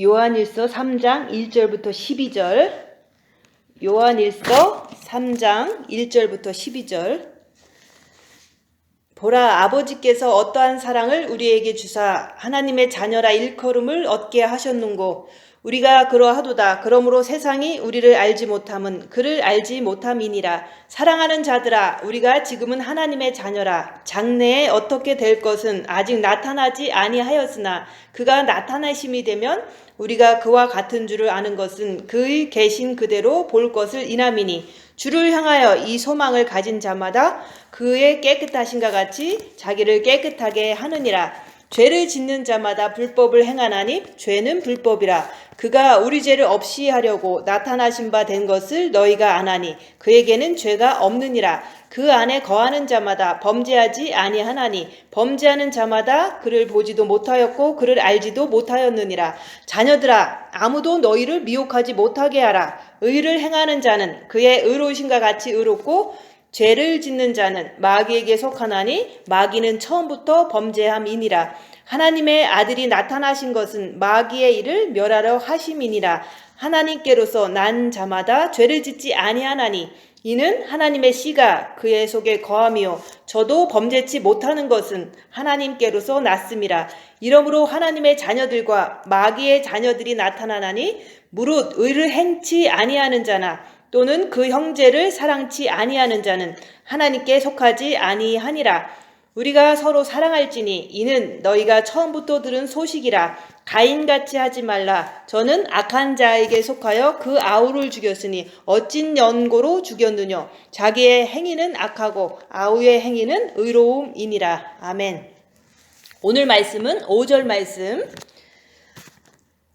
요한일서 3장 1절부터 12절. 요한일서 3장 1절부터 12절. 보라, 아버지께서 어떠한 사랑을 우리에게 주사 하나님의 자녀라 일컬음을 얻게 하셨는고 우리가 그러하도다. 그러므로 세상이 우리를 알지 못함은 그를 알지 못함이니라. 사랑하는 자들아, 우리가 지금은 하나님의 자녀라. 장래에 어떻게 될 것은 아직 나타나지 아니하였으나 그가 나타나심이 되면 우리가 그와 같은 줄을 아는 것은 그의 계신 그대로 볼 것을 인함이니 주를 향하여 이 소망을 가진 자마다 그의 깨끗하심과 같이 자기를 깨끗하게 하느니라. 죄를 짓는 자마다 불법을 행하나니 죄는 불법이라. 그가 우리 죄를 없이 하려고 나타나신 바 된 것을 너희가 아나니 그에게는 죄가 없느니라. 그 안에 거하는 자마다 범죄하지 아니하나니 범죄하는 자마다 그를 보지도 못하였고 그를 알지도 못하였느니라. 자녀들아, 아무도 너희를 미혹하지 못하게 하라. 의를 행하는 자는 그의 의로우심과 같이 의롭고 죄를 짓는 자는 마귀에게 속하나니 마귀는 처음부터 범죄함이니라. 하나님의 아들이 나타나신 것은 마귀의 일을 멸하려 하심이니라. 하나님께로서 난 자마다 죄를 짓지 아니하나니 이는 하나님의 씨가 그의 속에 거함이요 저도 범죄치 못하는 것은 하나님께로서 났음이라. 이러므로 하나님의 자녀들과 마귀의 자녀들이 나타나나니 무릇 의를 행치 아니하는 자나 또는 그 형제를 사랑치 아니하는 자는 하나님께 속하지 아니하니라. 우리가 서로 사랑할지니 이는 너희가 처음부터 들은 소식이라. 가인같이 하지 말라. 저는 악한 자에게 속하여 그 아우를 죽였으니 어찐 연고로 죽였느냐. 자기의 행위는 악하고 아우의 행위는 의로움이니라. 아멘. 오늘 말씀은 5절 말씀.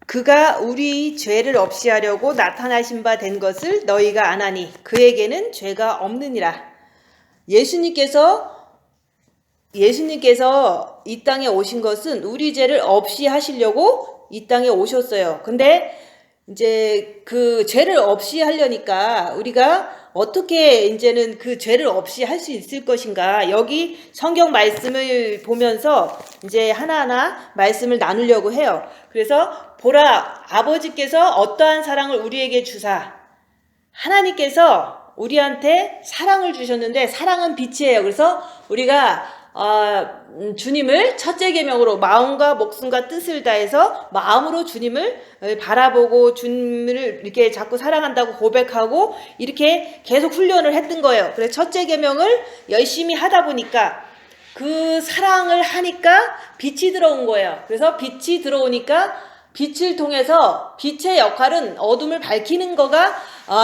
그가 우리 죄를 없이 하려고 나타나신 바 된 것을 너희가 아나니 그에게는 죄가 없느니라. 예수님께서 이 땅에 오신 것은 우리 죄를 없이 하시려고 이 땅에 오셨어요. 근데 이제 그 죄를 없이 하려니까 우리가 어떻게 이제는 그 죄를 없이 할 수 있을 것인가? 여기 성경 말씀을 보면서 이제 하나하나 말씀을 나누려고 해요. 그래서 보라, 아버지께서 어떠한 사랑을 우리에게 주사 하나님께서 우리한테 사랑을 주셨는데 사랑은 빛이에요. 그래서 우리가 주님을 첫째 계명으로 마음과 목숨과 뜻을 다해서 마음으로 주님을 바라보고 주님을 이렇게 자꾸 사랑한다고 고백하고 이렇게 계속 훈련을 했던 거예요. 그래서 첫째 계명을 열심히 하다 보니까 그 사랑을 하니까 빛이 들어온 거예요. 그래서 빛이 들어오니까 빛을 통해서 빛의 역할은 어둠을 밝히는 거가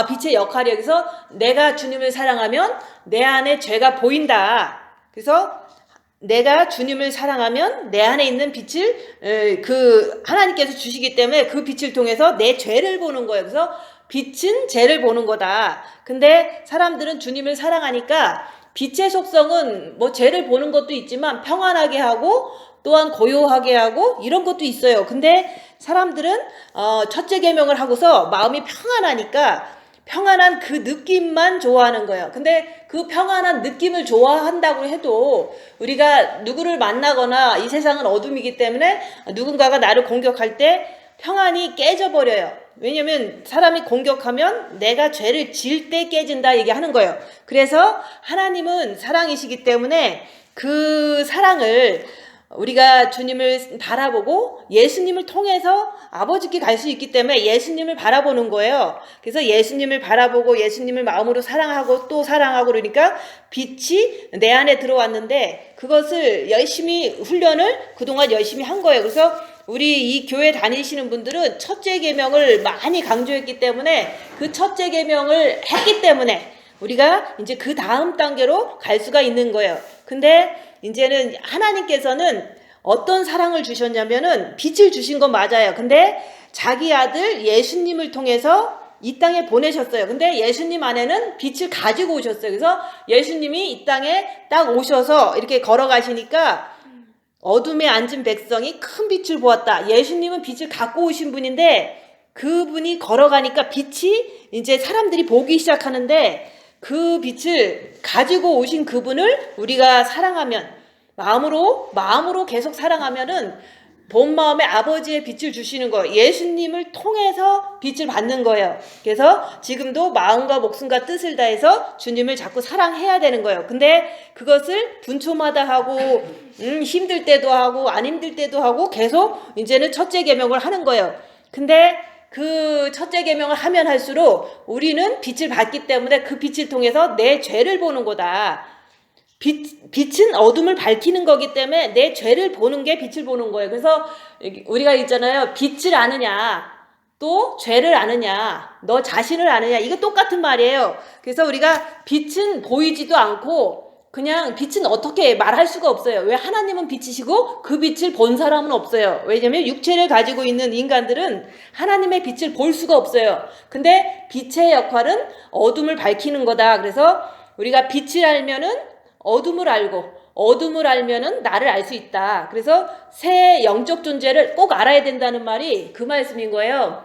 빛의 역할이에요. 그래서 내가 주님을 사랑하면 내 안에 죄가 보인다. 그래서 내가 주님을 사랑하면 내 안에 있는 빛을 그 하나님께서 주시기 때문에 그 빛을 통해서 내 죄를 보는 거예요. 그래서 빛은 죄를 보는 거다. 근데 사람들은 주님을 사랑하니까 빛의 속성은 뭐 죄를 보는 것도 있지만 평안하게 하고 또한 고요하게 하고 이런 것도 있어요. 근데 사람들은 첫째 계명을 하고서 마음이 평안하니까 평안한 그 느낌만 좋아하는 거예요. 근데 그 평안한 느낌을 좋아한다고 해도 우리가 누구를 만나거나 이 세상은 어둠이기 때문에 누군가가 나를 공격할 때 평안이 깨져버려요. 왜냐면 사람이 공격하면 내가 죄를 지을 때 깨진다 얘기하는 거예요. 그래서 하나님은 사랑이시기 때문에 그 사랑을 우리가 주님을 바라보고 예수님을 통해서 아버지께 갈 수 있기 때문에 예수님을 바라보는 거예요. 그래서 예수님을 바라보고 예수님을 마음으로 사랑하고 또 사랑하고 그러니까 빛이 내 안에 들어왔는데 그것을 열심히 훈련을 그동안 열심히 한 거예요. 그래서 우리 이 교회 다니시는 분들은 첫째 계명을 많이 강조했기 때문에 그 첫째 계명을 했기 때문에 우리가 이제 그 다음 단계로 갈 수가 있는 거예요. 근데 이제는 하나님께서는 어떤 사랑을 주셨냐면은 빛을 주신 건 맞아요. 근데 자기 아들 예수님을 통해서 이 땅에 보내셨어요. 근데 예수님 안에는 빛을 가지고 오셨어요. 그래서 예수님이 이 땅에 딱 오셔서 이렇게 걸어가시니까 어둠에 앉은 백성이 큰 빛을 보았다. 예수님은 빛을 갖고 오신 분인데 그분이 걸어가니까 빛이 이제 사람들이 보기 시작하는데 그 빛을 가지고 오신 그분을 우리가 사랑하면 마음으로 계속 사랑하면은 본 마음에 아버지의 빛을 주시는 거예요. 예수님을 통해서 빛을 받는 거예요. 그래서 지금도 마음과 목숨과 뜻을 다해서 주님을 자꾸 사랑해야 되는 거예요. 근데 그것을 분초마다 하고 힘들 때도 하고 안 힘들 때도 하고 계속 이제는 첫째 계명을 하는 거예요. 근데 그 첫째 계명을 하면 할수록 우리는 빛을 받기 때문에 그 빛을 통해서 내 죄를 보는 거다. 빛은 어둠을 밝히는 거기 때문에 내 죄를 보는 게 빛을 보는 거예요. 그래서 우리가 있잖아요. 빛을 아느냐, 또 죄를 아느냐, 너 자신을 아느냐. 이거 똑같은 말이에요. 그래서 우리가 빛은 보이지도 않고 그냥 빛은 어떻게 말할 수가 없어요. 왜? 하나님은 빛이시고 그 빛을 본 사람은 없어요. 왜냐면 육체를 가지고 있는 인간들은 하나님의 빛을 볼 수가 없어요. 근데 빛의 역할은 어둠을 밝히는 거다. 그래서 우리가 빛을 알면은 어둠을 알고 어둠을 알면은 나를 알 수 있다. 그래서 새 영적 존재를 꼭 알아야 된다는 말이 그 말씀인 거예요.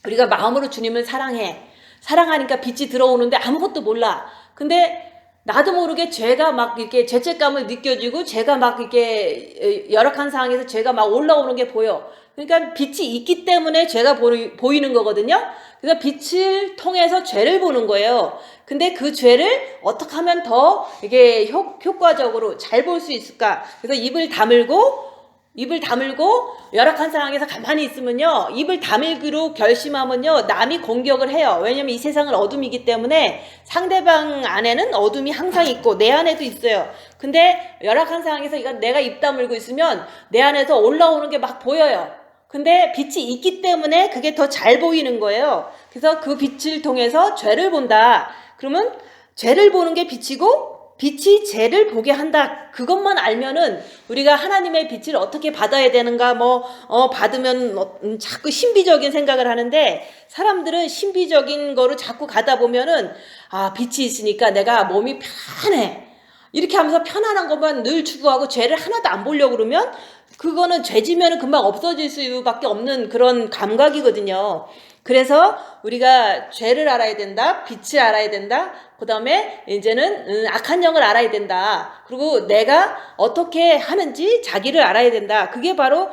우리가 마음으로 주님을 사랑해. 사랑하니까 빛이 들어오는데 아무것도 몰라. 근데 나도 모르게 죄가 막 이렇게 죄책감을 느껴지고 죄가 막 이렇게 열악한 상황에서 죄가 막 올라오는 게 보여. 그러니까 빛이 있기 때문에 죄가 보이는 거거든요. 그래서 빛을 통해서 죄를 보는 거예요. 근데 그 죄를 어떻게 하면 더 이게 효과적으로 잘 볼 수 있을까? 그래서 입을 다물고 열악한 상황에서 가만히 있으면요, 입을 다물기로 결심하면요, 남이 공격을 해요. 왜냐면 이 세상은 어둠이기 때문에 상대방 안에는 어둠이 항상 있고 내 안에도 있어요. 근데 열악한 상황에서 내가 입 다물고 있으면 내 안에서 올라오는 게 막 보여요. 근데 빛이 있기 때문에 그게 더 잘 보이는 거예요. 그래서 그 빛을 통해서 죄를 본다. 그러면 죄를 보는 게 빛이고 빛이 죄를 보게 한다. 그것만 알면은 우리가 하나님의 빛을 어떻게 받아야 되는가, 받으면 자꾸 신비적인 생각을 하는데, 사람들은 신비적인 거로 자꾸 가다 보면은, 빛이 있으니까 내가 몸이 편해. 이렇게 하면서 편안한 것만 늘 추구하고 죄를 하나도 안 보려고 그러면 그거는 죄 지면은 금방 없어질 수밖에 없는 그런 감각이거든요. 그래서 우리가 죄를 알아야 된다, 빛을 알아야 된다, 그 다음에 이제는 악한 영을 알아야 된다. 그리고 내가 어떻게 하는지 자기를 알아야 된다. 그게 바로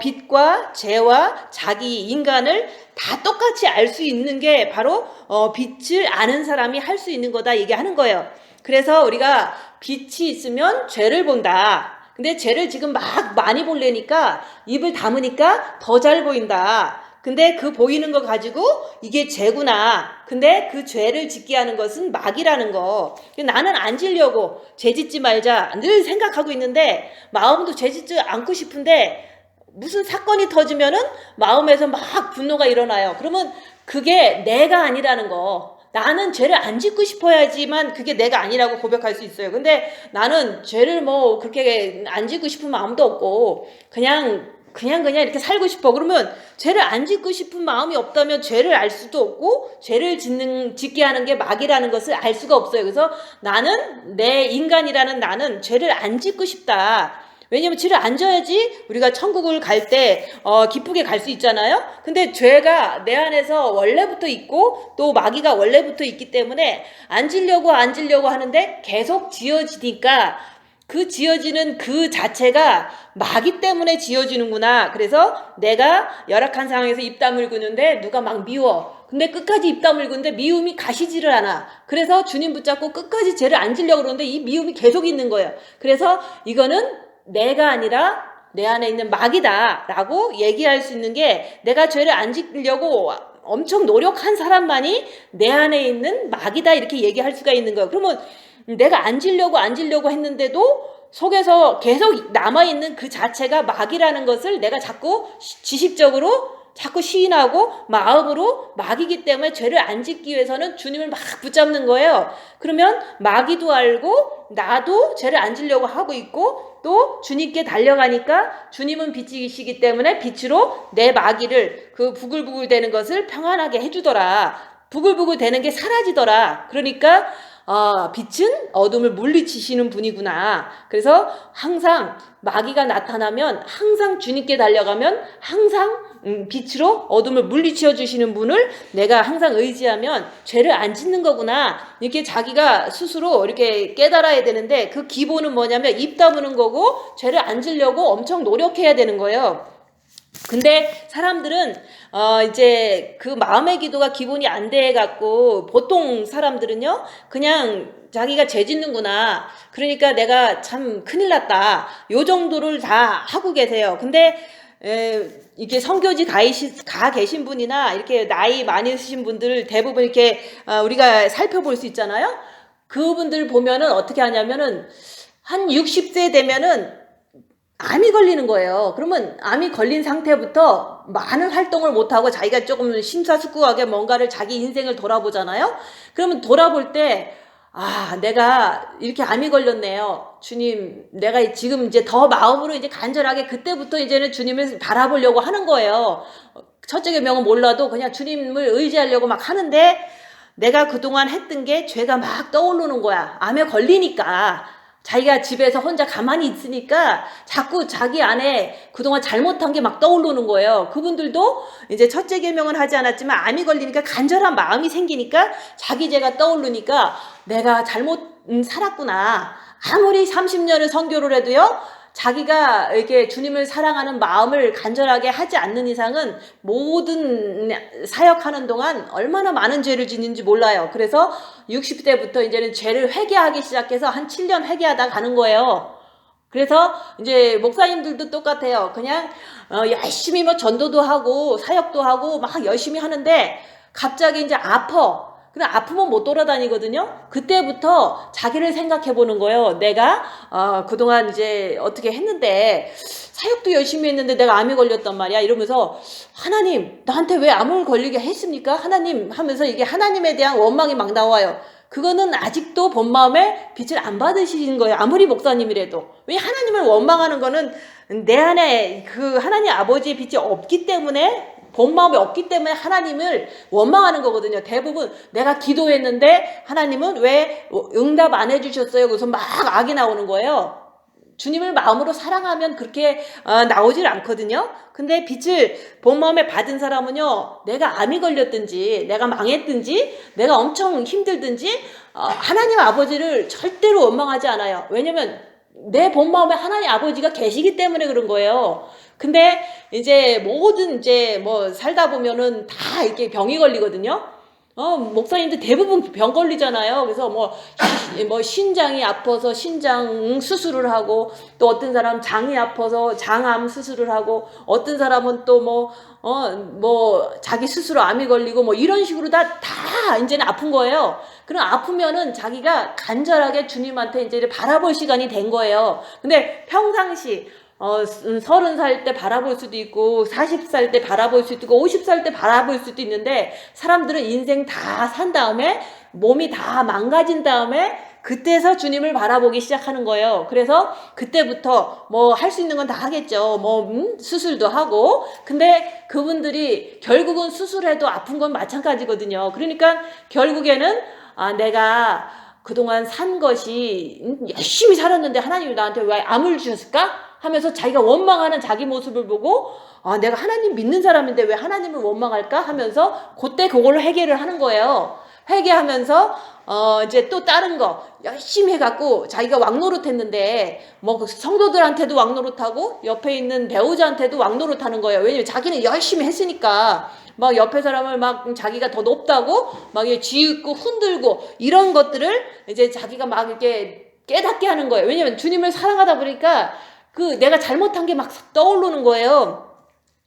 빛과 죄와 자기 인간을 다 똑같이 알 수 있는 게 바로 빛을 아는 사람이 할 수 있는 거다 얘기하는 거예요. 그래서 우리가 빛이 있으면 죄를 본다. 근데 죄를 지금 막 많이 보려니까 입을 다무니까 더 잘 보인다. 근데 그 보이는 거 가지고 이게 죄구나. 근데 그 죄를 짓게 하는 것은 마귀라는 거. 나는 안 지려고 죄 짓지 말자 늘 생각하고 있는데 마음도 죄 짓지 않고 싶은데 무슨 사건이 터지면은 마음에서 막 분노가 일어나요. 그러면 그게 내가 아니라는 거. 나는 죄를 안 짓고 싶어야지만 그게 내가 아니라고 고백할 수 있어요. 근데 나는 죄를 그렇게 안 짓고 싶은 마음도 없고 그냥 이렇게 살고 싶어. 그러면 죄를 안 짓고 싶은 마음이 없다면 죄를 알 수도 없고 죄를 짓게 하는 게 마귀라는 것을 알 수가 없어요. 그래서 나는 내 인간이라는 나는 죄를 안 짓고 싶다. 왜냐면 죄를 안 져야지 우리가 천국을 갈 때 기쁘게 갈 수 있잖아요. 근데 죄가 내 안에서 원래부터 있고 또 마귀가 원래부터 있기 때문에 안 지려고 하는데 계속 지어지니까 그 지어지는 그 자체가 마귀 때문에 지어지는구나. 그래서 내가 열악한 상황에서 입 다물고 있는데 누가 막 미워. 근데 끝까지 입 다물고 있는데 미움이 가시지를 않아. 그래서 주님 붙잡고 끝까지 죄를 안 지려고 그러는데 이 미움이 계속 있는 거예요. 그래서 이거는 내가 아니라 내 안에 있는 마귀다 라고 얘기할 수 있는 게, 내가 죄를 안 지려고 엄청 노력한 사람만이 내 안에 있는 마귀다 이렇게 얘기할 수가 있는 거예요. 그러면 내가 안 지려고 했는데도 속에서 계속 남아있는 그 자체가 마귀라는 것을 내가 자꾸 지식적으로 자꾸 시인하고 마음으로 마귀이기 때문에 죄를 안 짓기 위해서는 주님을 막 붙잡는 거예요. 그러면 마귀도 알고 나도 죄를 안 지려고 하고 있고 또 주님께 달려가니까 주님은 빛이시기 때문에 빛으로 내 마귀를 그 부글부글 되는 것을 평안하게 해주더라. 부글부글 되는 게 사라지더라. 그러니까 빛은 어둠을 물리치시는 분이구나. 그래서 항상 마귀가 나타나면 항상 주님께 달려가면 항상 빛으로 어둠을 물리치워 주시는 분을 내가 항상 의지하면 죄를 안 짓는 거구나. 이렇게 자기가 스스로 이렇게 깨달아야 되는데, 그 기본은 뭐냐면 입 다무는 거고 죄를 안 지려고 엄청 노력해야 되는 거예요. 근데 사람들은 이제 그 마음의 기도가 기본이 안 돼 갖고, 보통 사람들은요 그냥 자기가 죄 짓는구나, 그러니까 내가 참 큰일 났다, 요 정도를 다 하고 계세요. 근데 이게 선교지 가 계신 분이나 이렇게 나이 많이 드신 분들 대부분 이렇게 우리가 살펴볼 수 있잖아요. 그분들 보면은 어떻게 하냐면은 한 60세 되면은 암이 걸리는 거예요. 그러면 암이 걸린 상태부터 많은 활동을 못하고 자기가 조금 심사숙고하게 뭔가를 자기 인생을 돌아보잖아요. 그러면 돌아볼 때, 내가 이렇게 암이 걸렸네요. 주님, 내가 지금 이제 더 마음으로 이제 간절하게 그때부터 이제는 주님을 바라보려고 하는 거예요. 첫째 계명은 몰라도 그냥 주님을 의지하려고 막 하는데, 내가 그동안 했던 게 죄가 막 떠오르는 거야. 암에 걸리니까. 자기가 집에서 혼자 가만히 있으니까 자꾸 자기 안에 그동안 잘못한 게 막 떠오르는 거예요. 그분들도 이제 첫째 계명은 하지 않았지만 암이 걸리니까 간절한 마음이 생기니까 자기 죄가 떠오르니까 내가 잘못 살았구나. 아무리 30년을 선교를 해도요, 자기가 이렇게 주님을 사랑하는 마음을 간절하게 하지 않는 이상은 모든 사역하는 동안 얼마나 많은 죄를 짓는지 몰라요. 그래서 60대부터 이제는 죄를 회개하기 시작해서 한 7년 회개하다 가는 거예요. 그래서 이제 목사님들도 똑같아요. 그냥 열심히 뭐 전도도 하고 사역도 하고 막 열심히 하는데 갑자기 이제 아파. 그럼 아프면 못 돌아다니거든요. 그때부터 자기를 생각해 보는 거예요. 내가 그동안 이제 어떻게 했는데, 사역도 열심히 했는데 내가 암에 걸렸단 말이야. 이러면서 하나님, 나한테 왜 암을 걸리게 했습니까? 하나님 하면서 이게 하나님에 대한 원망이 막 나와요. 그거는 아직도 본 마음에 빛을 안 받으시는 거예요. 아무리 목사님이라도. 왜 하나님을 원망하는 거는 내 안에 그 하나님 아버지의 빛이 없기 때문에, 본 마음이 없기 때문에 하나님을 원망하는 거거든요. 대부분 내가 기도했는데 하나님은 왜 응답 안 해주셨어요? 그래서 막 악이 나오는 거예요. 주님을 마음으로 사랑하면 그렇게 나오질 않거든요. 근데 빛을 본 마음에 받은 사람은요, 내가 암이 걸렸든지 내가 망했든지 내가 엄청 힘들든지 하나님 아버지를 절대로 원망하지 않아요. 왜냐면 내 본 마음에 하나님 아버지가 계시기 때문에 그런 거예요. 근데 이제 모든 이제 뭐 살다 보면은 다 이렇게 병이 걸리거든요. 목사님들 대부분 병 걸리잖아요. 그래서 뭐 신장이 아파서 신장 수술을 하고, 또 어떤 사람 장이 아파서 장암 수술을 하고, 어떤 사람은 또 자기 스스로 암이 걸리고 뭐 이런 식으로 다 이제는 아픈 거예요. 그럼 아프면은 자기가 간절하게 주님한테 이제 바라볼 시간이 된 거예요. 근데 평상시 30살 때 바라볼 수도 있고 40살 때 바라볼 수도 있고 50살 때 바라볼 수도 있는데, 사람들은 인생 다 산 다음에 몸이 다 망가진 다음에 그때서 주님을 바라보기 시작하는 거예요. 그래서 그때부터 뭐 할 수 있는 건 다 하겠죠. 수술도 하고. 근데 그분들이 결국은 수술해도 아픈 건 마찬가지거든요. 그러니까 결국에는 내가 그동안 산 것이 열심히 살았는데 하나님이 나한테 왜 암을 주셨을까? 하면서 자기가 원망하는 자기 모습을 보고, 내가 하나님 믿는 사람인데 왜 하나님을 원망할까? 하면서 그때 그걸로 해결을 하는 거예요. 회개하면서 이제 또 다른 거 열심히 해갖고 자기가 왕노릇 했는데 뭐 성도들한테도 왕노릇하고 옆에 있는 배우자한테도 왕노릇하는 거예요. 왜냐면 자기는 열심히 했으니까. 막 옆에 사람을 막 자기가 더 높다고 막 쥐고 흔들고 이런 것들을 이제 자기가 막 이렇게 깨닫게 하는 거예요. 왜냐면 주님을 사랑하다 보니까 그 내가 잘못한 게 막 떠오르는 거예요.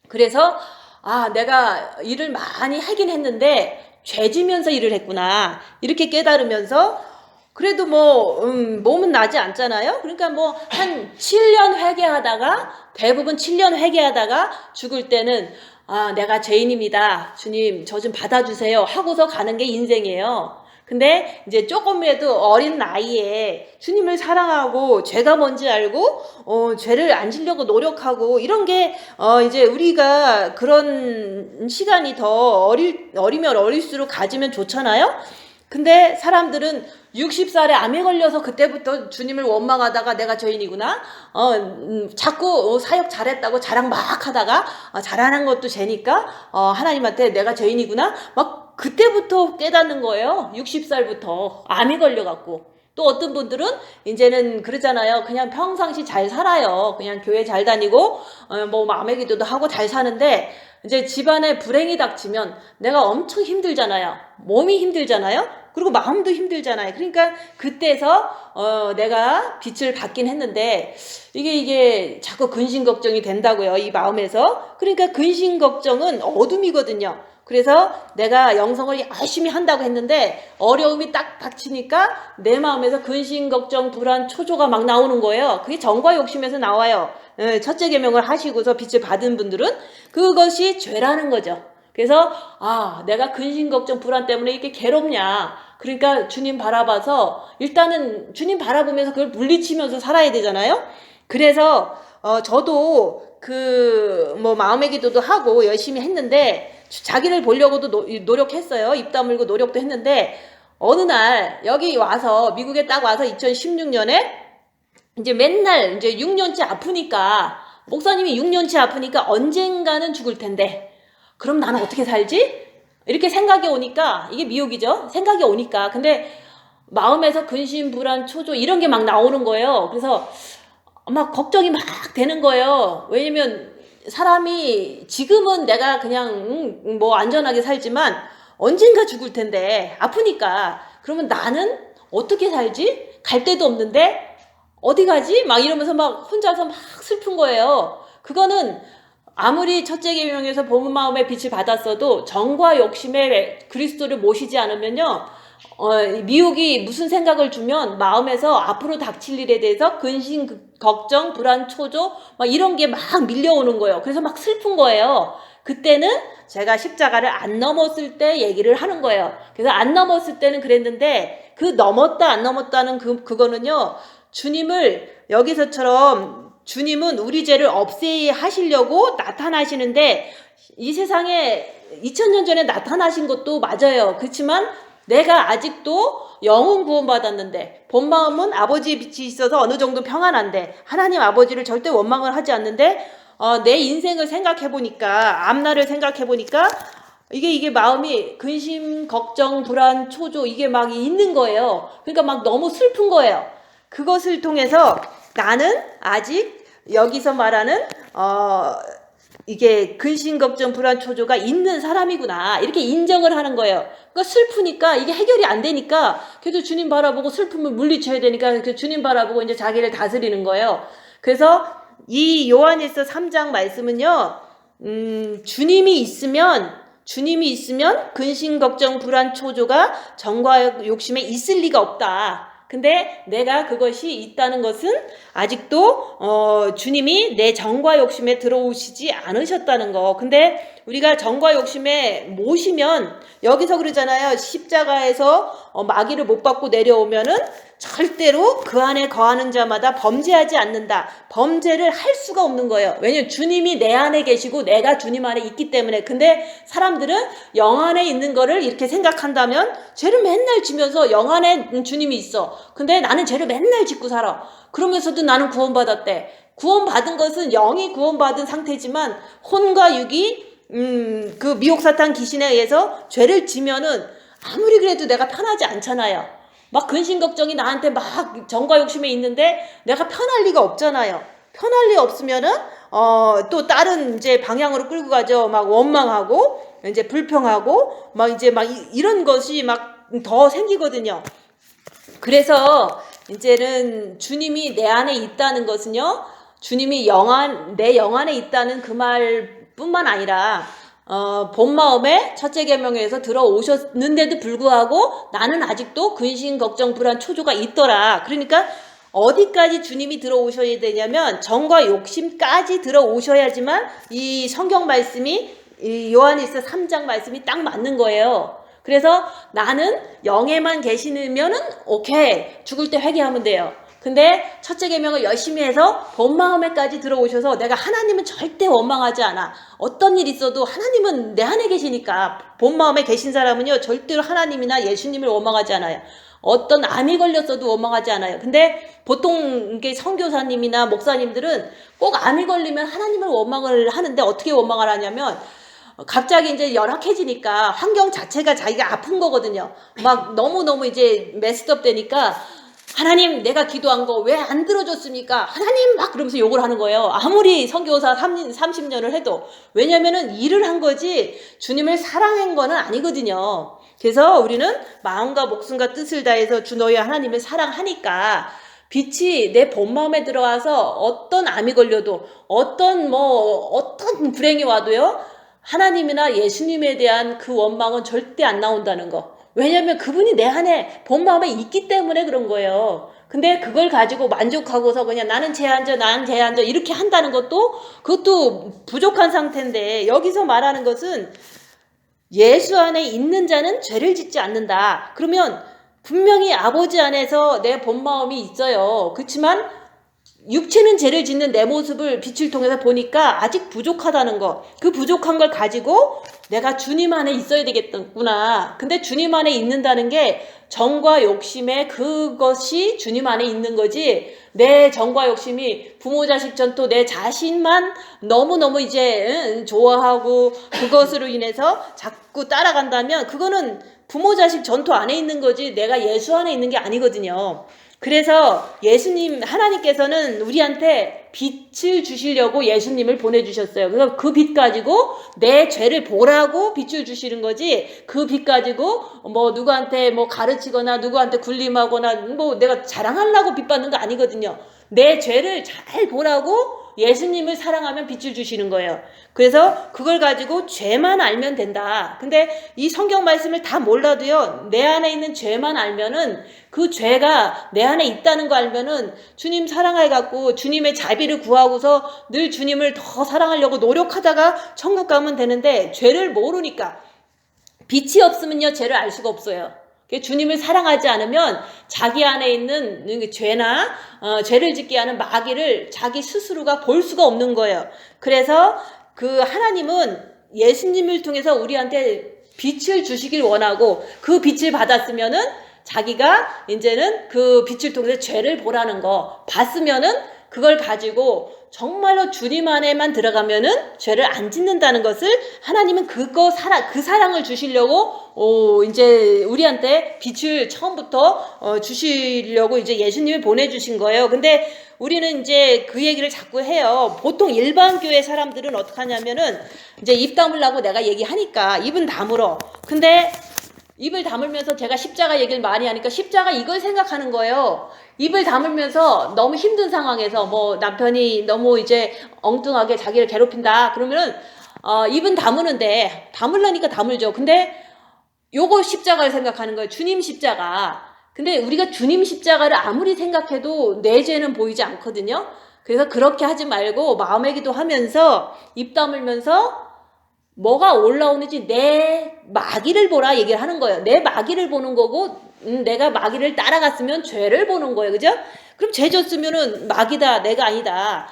그래서 내가 일을 많이 하긴 했는데 죄 지면서 일을 했구나, 이렇게 깨달으면서 그래도 몸은 나지 않잖아요. 그러니까 한 7년 회개하다가, 대부분 7년 회개하다가 죽을 때는 내가 죄인입니다, 주님 저 좀 받아주세요 하고서 가는 게 인생이에요. 근데 이제 조금이라도 어린 나이에 주님을 사랑하고 죄가 뭔지 알고 죄를 안 지려고 노력하고 이런 게 이제 우리가 그런 시간이 더 어리면 어릴수록 가지면 좋잖아요. 근데 사람들은 60살에 암에 걸려서 그때부터 주님을 원망하다가 내가 죄인이구나. 자꾸 사역 잘했다고 자랑 막 하다가 잘하는 것도 죄니까 하나님한테 내가 죄인이구나. 막 그때부터 깨닫는 거예요. 60살부터 암에 걸려갖고. 또 어떤 분들은 이제는 그러잖아요. 그냥 평상시 잘 살아요. 그냥 교회 잘 다니고 뭐 마음의 기도도 하고 잘 사는데 이제 집안에 불행이 닥치면 내가 엄청 힘들잖아요. 몸이 힘들잖아요. 그리고 마음도 힘들잖아요. 그러니까 그때서 내가 빛을 받긴 했는데 이게 자꾸 근심 걱정이 된다고요. 이 마음에서. 그러니까 근심 걱정은 어둠이거든요. 그래서 내가 영성을 열심히 한다고 했는데 어려움이 딱 닥치니까 내 마음에서 근심, 걱정, 불안, 초조가 막 나오는 거예요. 그게 정과 욕심에서 나와요. 첫째 계명을 하시고서 빛을 받은 분들은 그것이 죄라는 거죠. 그래서 내가 근심, 걱정, 불안 때문에 이렇게 괴롭냐. 그러니까 주님 바라봐서 일단은 주님 바라보면서 그걸 물리치면서 살아야 되잖아요. 그래서 저도 마음의 기도도 하고 열심히 했는데 자기를 보려고도 노력했어요. 입 다물고 노력도 했는데 어느 날 여기 와서 미국에 딱 와서 2016년에 이제 맨날 이제 6년째 아프니까 목사님이 6년째 아프니까 언젠가는 죽을 텐데 그럼 나는 어떻게 살지? 이렇게 생각이 오니까 이게 미혹이죠. 생각이 오니까 근데 마음에서 근심, 불안, 초조 이런 게 막 나오는 거예요. 그래서 막 걱정이 막 되는 거예요. 왜냐면 사람이 지금은 내가 그냥 뭐 안전하게 살지만 언젠가 죽을 텐데 아프니까 그러면 나는 어떻게 살지? 갈 데도 없는데 어디 가지? 막 이러면서 막 혼자서 막 슬픈 거예요. 그거는 아무리 첫째 계명에서 본 마음의 빛을 받았어도 정과 욕심에 그리스도를 모시지 않으면요 미혹이 무슨 생각을 주면 마음에서 앞으로 닥칠 일에 대해서 근심, 걱정, 불안, 초조 막 이런 게 막 밀려오는 거예요. 그래서 막 슬픈 거예요. 그때는 제가 십자가를 안 넘었을 때 얘기를 하는 거예요. 그래서 안 넘었을 때는 그랬는데 그 넘었다 안 넘었다는 그거는요 주님을 여기서처럼 주님은 우리 죄를 없애야 하시려고 나타나시는데 이 세상에 2000년 전에 나타나신 것도 맞아요. 그렇지만 내가 아직도 영혼 구원받았는데 본 마음은 아버지의 빛이 있어서 어느 정도 평안한데 하나님 아버지를 절대 원망을 하지 않는데 내 인생을 생각해보니까 앞날을 생각해보니까 이게 마음이 근심, 걱정, 불안, 초조 이게 막 있는 거예요. 그러니까 막 너무 슬픈 거예요. 그것을 통해서 나는 아직 여기서 말하는 이게 근심, 걱정, 불안, 초조가 있는 사람이구나 이렇게 인정을 하는 거예요. 그러니까 슬프니까 이게 해결이 안 되니까 그래도 주님 바라보고 슬픔을 물리쳐야 되니까 그 주님 바라보고 이제 자기를 다스리는 거예요. 그래서 이 요한일서 3장 말씀은요 주님이 있으면 근심, 걱정, 불안, 초조가 정과 욕심에 있을 리가 없다. 근데 내가 그것이 있다는 것은 아직도 주님이 내 정과 욕심에 들어오시지 않으셨다는 거. 근데 우리가 정과 욕심에 모시면 여기서 그러잖아요. 십자가에서 마귀를 못 받고 내려오면은 절대로 그 안에 거하는 자마다 범죄하지 않는다. 범죄를 할 수가 없는 거예요. 왜냐면 주님이 내 안에 계시고 내가 주님 안에 있기 때문에. 근데 사람들은 영 안에 있는 거를 이렇게 생각한다면 죄를 맨날 지면서 영 안에 주님이 있어. 근데 나는 죄를 맨날 짓고 살아. 그러면서도 나는 구원받았대. 구원받은 것은 영이 구원받은 상태지만 혼과 육이 그 미혹사탄 귀신에 의해서 죄를 지면은 아무리 그래도 내가 편하지 않잖아요. 막 근심 걱정이 나한테 막 정과 욕심에 있는데 내가 편할 리가 없잖아요. 편할 리 없으면은 또 다른 이제 방향으로 끌고 가죠. 막 원망하고 이제 불평하고 막 이제 막 이런 것이 막 더 생기거든요. 그래서 이제는 주님이 내 안에 있다는 것은요. 주님이 내 영 안에 있다는 그 말뿐만 아니라 본 마음에 첫째 계명에서 들어오셨는데도 불구하고 나는 아직도 근심, 걱정, 불안, 초조가 있더라. 그러니까 어디까지 주님이 들어오셔야 되냐면 정과 욕심까지 들어오셔야지만 이 성경 말씀이 이 요한일서 3장 말씀이 딱 맞는 거예요. 그래서 나는 영에만 계시면은 오케이 죽을 때 회개하면 돼요. 근데 첫째 계명을 열심히 해서 본 마음에까지 들어오셔서 내가 하나님은 절대 원망하지 않아. 어떤 일 있어도 하나님은 내 안에 계시니까 본 마음에 계신 사람은요 절대로 하나님이나 예수님을 원망하지 않아요. 어떤 암이 걸렸어도 원망하지 않아요. 근데 보통 이게 선교사님이나 목사님들은 꼭 암이 걸리면 하나님을 원망을 하는데 어떻게 원망을 하냐면 갑자기 이제 열악해지니까 환경 자체가 자기가 아픈 거거든요. 막 너무너무 이제 메스업 되니까 하나님 내가 기도한 거 왜 안 들어줬습니까? 하나님 막 그러면서 욕을 하는 거예요. 아무리 선교사 30년을 해도. 왜냐면은 일을 한 거지 주님을 사랑한 거는 아니거든요. 그래서 우리는 마음과 목숨과 뜻을 다해서 주 너희 하나님을 사랑하니까 빛이 내 본 마음에 들어와서 어떤 암이 걸려도 어떤 불행이 와도요 하나님이나 예수님에 대한 그 원망은 절대 안 나온다는 거. 왜냐면 그분이 내 안에 본 마음에 있기 때문에 그런 거예요. 근데 그걸 가지고 만족하고서 그냥 나는 쟤 앉아 이렇게 한다는 그것도 부족한 상태인데 여기서 말하는 것은 예수 안에 있는 자는 죄를 짓지 않는다. 그러면 분명히 아버지 안에서 내 본 마음이 있어요. 그렇지만 육체는 죄를 짓는 내 모습을 빛을 통해서 보니까 아직 부족하다는 거. 그 부족한 걸 가지고 내가 주님 안에 있어야 되겠구나. 근데 주님 안에 있는다는 게 정과 욕심에 그것이 주님 안에 있는 거지. 내 정과 욕심이 부모 자식 전토 내 자신만 너무너무 이제 좋아하고 그것으로 인해서 자꾸 따라간다면 그거는 부모 자식 전토 안에 있는 거지 내가 예수 안에 있는 게 아니거든요. 그래서 예수님 하나님께서는 우리한테 빛을 주시려고 예수님을 보내주셨어요. 그래서 그 빛 가지고 내 죄를 보라고 빛을 주시는 거지 그 빛 가지고 누구한테 가르치거나 누구한테 군림하거나 내가 자랑하려고 빛 받는 거 아니거든요. 내 죄를 잘 보라고 예수님을 사랑하면 빛을 주시는 거예요. 그래서 그걸 가지고 죄만 알면 된다. 근데 이 성경 말씀을 다 몰라도요 내 안에 있는 죄만 알면은 그 죄가 내 안에 있다는 거 알면은 주님 사랑해갖고 주님의 자비를 구하고서 늘 주님을 더 사랑하려고 노력하다가 천국 가면 되는데 죄를 모르니까 빛이 없으면요 죄를 알 수가 없어요. 주님을 사랑하지 않으면 자기 안에 있는 죄나 죄를 짓게 하는 마귀를 자기 스스로가 볼 수가 없는 거예요. 그래서 그 하나님은 예수님을 통해서 우리한테 빛을 주시길 원하고 그 빛을 받았으면은 자기가 이제는 그 빛을 통해서 죄를 보라는 거 봤으면은 그걸 가지고 정말로 주님 안에만 들어가면은 죄를 안 짓는다는 것을 하나님은 그 사랑을 주시려고 이제 우리한테 빛을 처음부터 주시려고 이제 예수님을 보내주신 거예요. 근데 우리는 이제 그 얘기를 자꾸 해요. 보통 일반 교회 사람들은 어떻게 하냐면은 이제 입 다물라고 내가 얘기하니까 입은 다물어. 근데 입을 다물면서 제가 십자가 얘기를 많이 하니까 십자가 이걸 생각하는 거예요. 입을 다물면서 너무 힘든 상황에서 남편이 너무 이제 엉뚱하게 자기를 괴롭힌다. 그러면은 입은 다무는데 다물라니까 다물죠. 근데 요거 십자가를 생각하는 거예요. 주님 십자가. 근데 우리가 주님 십자가를 아무리 생각해도 내 죄는 보이지 않거든요. 그래서 그렇게 하지 말고 마음의 기도하면서 입 다물면서 뭐가 올라오는지 내 마귀를 보라 얘기를 하는 거예요. 내 마귀를 보는 거고 내가 마귀를 따라갔으면 죄를 보는 거예요. 그죠? 그럼 죄 졌으면은 마귀다 내가 아니다.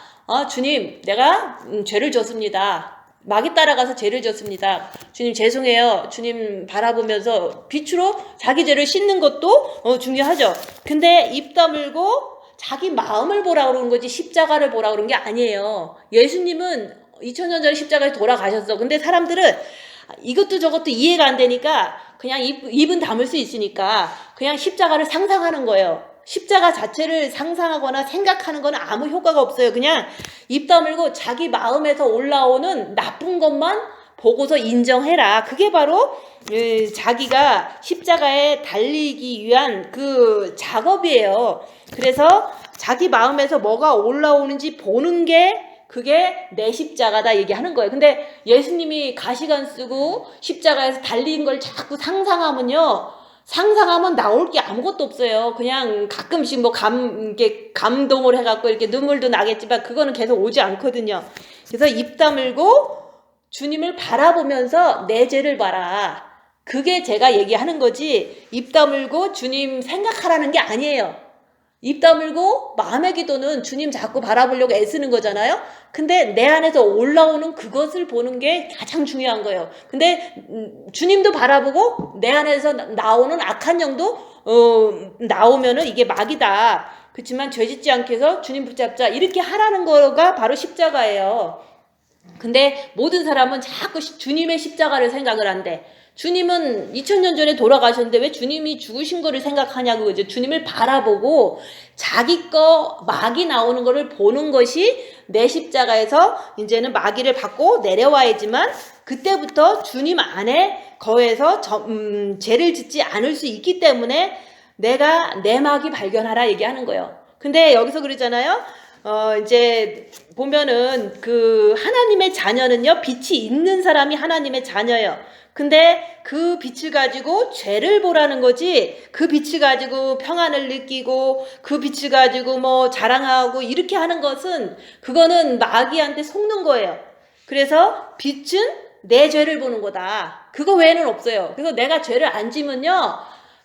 주님 내가 죄를 졌습니다. 마귀 따라가서 죄를 졌습니다. 주님 죄송해요. 주님 바라보면서 빛으로 자기 죄를 씻는 것도 중요하죠. 근데 입 다물고 자기 마음을 보라 그러는 거지 십자가를 보라 그런 게 아니에요. 예수님은 2000년 전에 십자가에 돌아가셨어. 근데 사람들은 이것도 저것도 이해가 안 되니까 그냥 입은 다물 수 있으니까 그냥 십자가를 상상하는 거예요. 십자가 자체를 상상하거나 생각하는 건 아무 효과가 없어요. 그냥 입 다물고 자기 마음에서 올라오는 나쁜 것만 보고서 인정해라. 그게 바로 자기가 십자가에 달리기 위한 그 작업이에요. 그래서 자기 마음에서 뭐가 올라오는지 보는 게 그게 내 십자가다 얘기하는 거예요. 근데 예수님이 가시관 쓰고 십자가에서 달린 걸 자꾸 상상하면요. 상상하면 나올 게 아무것도 없어요. 그냥 가끔씩 이렇게 감동을 해갖고 이렇게 눈물도 나겠지만 그거는 계속 오지 않거든요. 그래서 입 다물고 주님을 바라보면서 내 죄를 봐라. 그게 제가 얘기하는 거지 입 다물고 주님 생각하라는 게 아니에요. 입 다물고 마음의 기도는 주님 자꾸 바라보려고 애쓰는 거잖아요. 근데 내 안에서 올라오는 그것을 보는 게 가장 중요한 거예요. 근데 주님도 바라보고 내 안에서 나오는 악한 영도 나오면은 이게 막이다. 그렇지만 죄짓지 않게 해서 주님 붙잡자 이렇게 하라는 거가 바로 십자가예요. 근데 모든 사람은 자꾸 주님의 십자가를 생각을 한대. 주님은 2000년 전에 돌아가셨는데 왜 주님이 죽으신 거를 생각하냐고 그죠. 주님을 바라보고 자기 거 마귀 나오는 거를 보는 것이 내 십자가에서 이제는 마귀를 받고 내려와야지만 그때부터 주님 안에 거해서 죄를 짓지 않을 수 있기 때문에 내가 내 마귀 발견하라 얘기하는 거예요. 근데 여기서 그러잖아요. 이제 보면은 그 하나님의 자녀는요, 빛이 있는 사람이 하나님의 자녀예요. 근데 그 빛을 가지고 죄를 보라는 거지, 그 빛을 가지고 평안을 느끼고, 그 빛을 가지고 뭐 자랑하고 이렇게 하는 것은, 그거는 마귀한테 속는 거예요. 그래서 빛은 내 죄를 보는 거다. 그거 외에는 없어요. 그래서 내가 죄를 안 지면요,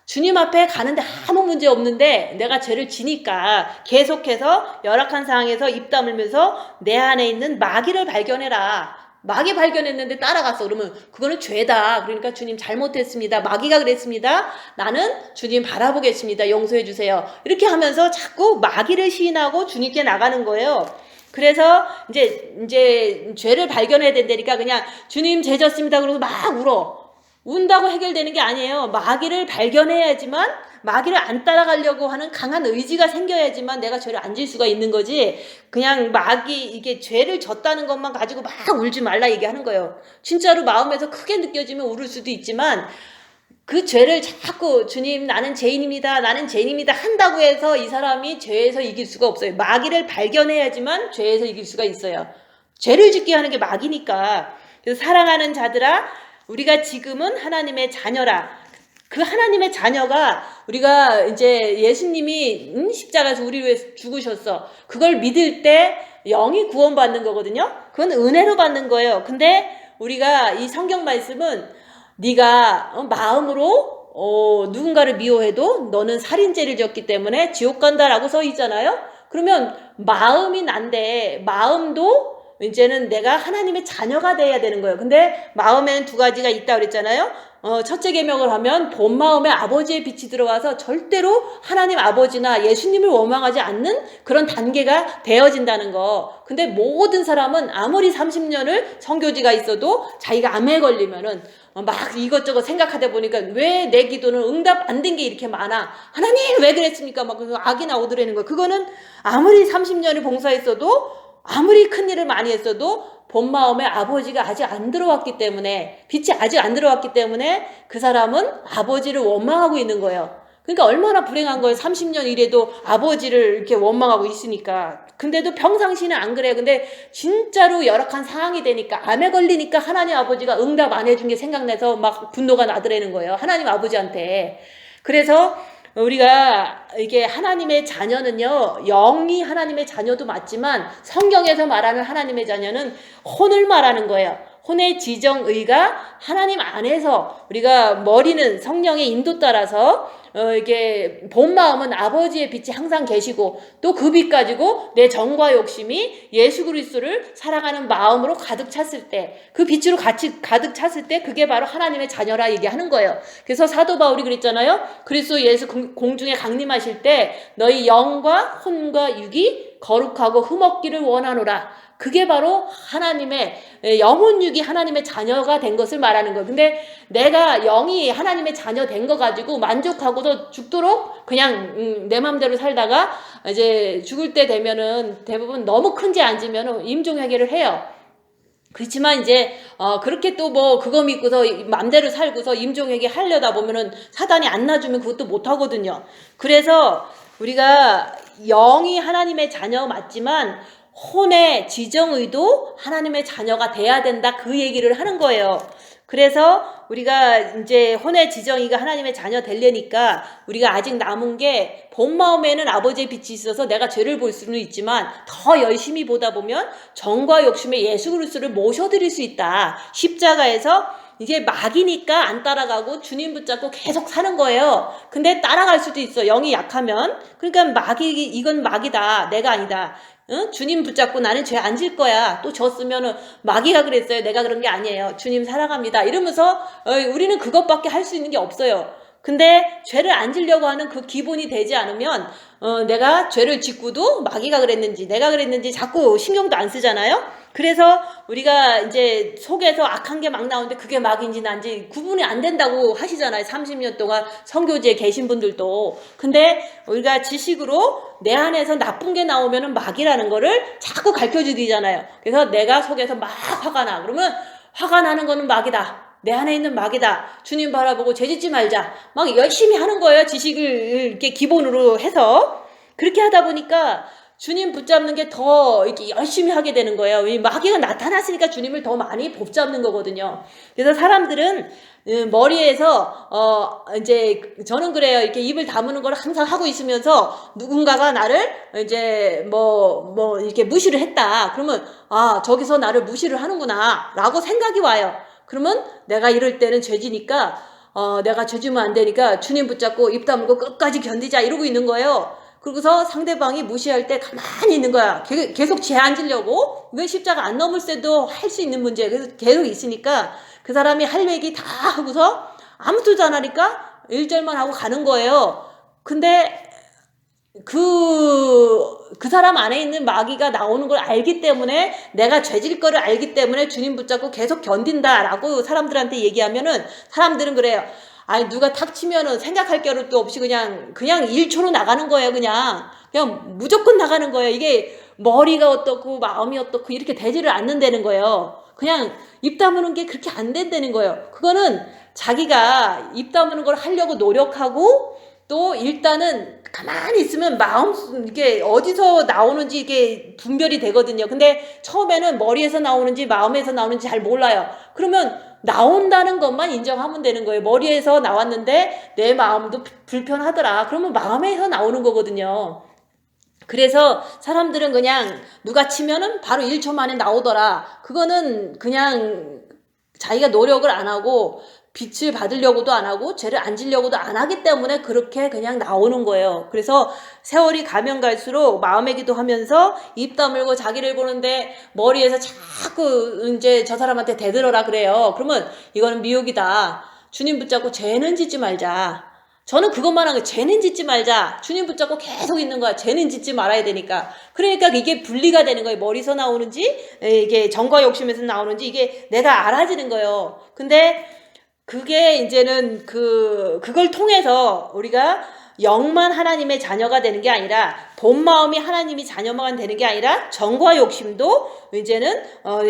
주님 앞에 가는데 아무 문제 없는데 내가 죄를 지니까 계속해서 열악한 상황에서 입 다물면서 내 안에 있는 마귀를 발견해라. 마귀 발견했는데 따라갔어. 그러면 그거는 죄다. 그러니까 주님 잘못했습니다. 마귀가 그랬습니다. 나는 주님 바라보겠습니다. 용서해 주세요. 이렇게 하면서 자꾸 마귀를 시인하고 주님께 나가는 거예요. 그래서 이제 죄를 발견해야 된다니까 그냥 주님 죄 졌습니다. 그러고 막 울어. 운다고 해결되는 게 아니에요. 마귀를 발견해야지만, 마귀를 안 따라가려고 하는 강한 의지가 생겨야지만 내가 죄를 안 질 수가 있는 거지. 그냥 이게 죄를 졌다는 것만 가지고 막 울지 말라 얘기하는 거예요. 진짜로 마음에서 크게 느껴지면 울을 수도 있지만 그 죄를 자꾸 주님 나는 죄인입니다. 나는 죄인입니다. 한다고 해서 이 사람이 죄에서 이길 수가 없어요. 마귀를 발견해야지만 죄에서 이길 수가 있어요. 죄를 짓게 하는 게 마귀니까. 그래서 사랑하는 자들아, 우리가 지금은 하나님의 자녀라. 그 하나님의 자녀가 우리가 이제 예수님이 십자가에서 우리를 위해서 죽으셨어. 그걸 믿을 때 영이 구원받는 거거든요. 그건 은혜로 받는 거예요. 근데 우리가 이 성경 말씀은 네가 마음으로 누군가를 미워해도 너는 살인죄를 졌기 때문에 지옥 간다라고 써 있잖아요. 그러면 마음이 난데 마음도 이제는 내가 하나님의 자녀가 돼야 되는 거예요. 근데 마음에는 두 가지가 있다고 그랬잖아요. 첫째 계명을 하면 본 마음에 아버지의 빛이 들어와서 절대로 하나님 아버지나 예수님을 원망하지 않는 그런 단계가 되어진다는 거. 근데 모든 사람은 아무리 30년을 선교지가 있어도 자기가 암에 걸리면은 막 이것저것 생각하다 보니까 왜 내 기도는 응답 안 된 게 이렇게 많아? 하나님 왜 그랬습니까? 막 악이 나오더라는 거예요. 그거는 아무리 30년을 봉사했어도 아무리 큰 일을 많이 했어도 본 마음에 아버지가 아직 안 들어왔기 때문에, 빛이 아직 안 들어왔기 때문에 그 사람은 아버지를 원망하고 있는 거예요. 그러니까 얼마나 불행한 거예요. 30년 일해도 아버지를 이렇게 원망하고 있으니까. 근데도 평상시는 안 그래요. 근데 진짜로 열악한 상황이 되니까, 암에 걸리니까 하나님 아버지가 응답 안 해준 게 생각나서 막 분노가 나더라는 거예요. 하나님 아버지한테. 그래서 우리가 이게 하나님의 자녀는요, 영이 하나님의 자녀도 맞지만 성경에서 말하는 하나님의 자녀는 혼을 말하는 거예요. 혼의 지정의가 하나님 안에서 우리가 머리는 성령의 인도 따라서 이게 본 마음은 아버지의 빛이 항상 계시고 또 그 빛 가지고 내 정과 욕심이 예수 그리스도를 사랑하는 마음으로 가득 찼을 때, 그 빛으로 같이 가득 찼을 때 그게 바로 하나님의 자녀라 얘기하는 거예요. 그래서 사도 바울이 그랬잖아요. 그리스도 예수 공중에 강림하실 때 너희 영과 혼과 육이 거룩하고 흠없기를 원하노라. 그게 바로 하나님의 영혼육이 하나님의 자녀가 된 것을 말하는 거예요. 근데 내가 영이 하나님의 자녀 된 거 가지고 만족하고도 죽도록 그냥 내 맘대로 살다가 이제 죽을 때 되면은 대부분 너무 큰 죄 안 지면은 임종회개를 해요. 그렇지만 이제 그렇게 또 뭐 그거 믿고서 맘대로 살고서 임종회개 하려다 보면은 사단이 안 놔주면 그것도 못 하거든요. 그래서 우리가 영이 하나님의 자녀 맞지만 혼의 지정의도 하나님의 자녀가 돼야 된다, 그 얘기를 하는 거예요. 그래서 우리가 이제 혼의 지정의가 하나님의 자녀 되려니까 우리가 아직 남은 게 본 마음에는 아버지의 빛이 있어서 내가 죄를 볼 수는 있지만 더 열심히 보다 보면 정과 욕심의 예수 그리스도를 모셔드릴 수 있다. 십자가에서 이게 막이니까 안 따라가고 주님 붙잡고 계속 사는 거예요. 근데 따라갈 수도 있어. 영이 약하면. 그러니까 이건 막이다. 내가 아니다. 응? 주님 붙잡고 나는 죄 안 질 거야. 또 졌으면은 마귀가 그랬어요. 내가 그런 게 아니에요. 주님 사랑합니다. 이러면서 우리는 그것밖에 할 수 있는 게 없어요. 근데 죄를 안 지려고 하는 그 기본이 되지 않으면 내가 죄를 짓고도 마귀가 그랬는지 내가 그랬는지 자꾸 신경도 안 쓰잖아요. 그래서 우리가 이제 속에서 악한 게 막 나오는데 그게 마귀인지 난지 구분이 안 된다고 하시잖아요. 30년 동안 선교지에 계신 분들도. 근데 우리가 지식으로 내 안에서 나쁜 게 나오면은 마귀라는 거를 자꾸 가르쳐 주잖아요. 그래서 내가 속에서 막 화가 나. 그러면 화가 나는 거는 마귀다. 내 안에 있는 마귀다. 주님 바라보고 죄짓지 말자. 막 열심히 하는 거예요. 지식을 이렇게 기본으로 해서. 그렇게 하다 보니까 주님 붙잡는 게 더 이렇게 열심히 하게 되는 거예요. 이 마귀가 나타났으니까 주님을 더 많이 붙잡는 거거든요. 그래서 사람들은 머리에서 이제 저는 그래요. 이렇게 입을 다무는 걸 항상 하고 있으면서 누군가가 나를 이제 뭐 이렇게 무시를 했다. 그러면 저기서 나를 무시를 하는구나라고 생각이 와요. 그러면 내가 이럴 때는 죄지니까 내가 죄지면 안 되니까 주님 붙잡고 입 다물고 끝까지 견디자 이러고 있는 거예요. 그러고서 상대방이 무시할 때 가만히 있는 거야. 계속 죄 안 지려고 왜 십자가 안 넘을 때도 할 수 있는 문제. 그래서 계속 있으니까 그 사람이 할 얘기 다 하고서 아무 소리도 안 하니까 1절만 하고 가는 거예요. 근데 그 사람 안에 있는 마귀가 나오는 걸 알기 때문에 내가 죄질 거를 알기 때문에 주님 붙잡고 계속 견딘다라고 사람들한테 얘기하면은 사람들은 그래요. 아니 누가 탁 치면은 생각할 겨를도 없이 그냥 1초로 나가는 거예요. 그냥 무조건 나가는 거예요. 이게 머리가 어떻고 마음이 어떻고 이렇게 되지를 않는다는 거예요. 그냥 입 다무는 게 그렇게 안 된다는 거예요. 그거는 자기가 입 다무는 걸 하려고 노력하고 또 일단은 가만히 있으면 이게 어디서 나오는지 이게 분별이 되거든요. 근데 처음에는 머리에서 나오는지 마음에서 나오는지 잘 몰라요. 그러면 나온다는 것만 인정하면 되는 거예요. 머리에서 나왔는데 내 마음도 불편하더라. 그러면 마음에서 나오는 거거든요. 그래서 사람들은 그냥 누가 치면은 바로 1초 만에 나오더라. 그거는 그냥 자기가 노력을 안 하고 빛을 받으려고도 안 하고 죄를 안 지려고도 안 하기 때문에 그렇게 그냥 나오는 거예요. 그래서 세월이 가면 갈수록 마음의 기도하면서 입 다물고 자기를 보는데 머리에서 자꾸 이제 저 사람한테 대들어라 그래요. 그러면 이거는 미혹이다. 주님 붙잡고 죄는 짓지 말자. 저는 그것만 하는 거예요. 죄는 짓지 말자. 주님 붙잡고 계속 있는 거야. 죄는 짓지 말아야 되니까. 그러니까 이게 분리가 되는 거예요. 머리에서 나오는지 이게 정과 욕심에서 나오는지 이게 내가 알아지는 거예요. 근데 그게 이제는 그걸 통해서 우리가 영만 하나님의 자녀가 되는 게 아니라 본 마음이 하나님이 자녀만 되는 게 아니라 정과 욕심도 이제는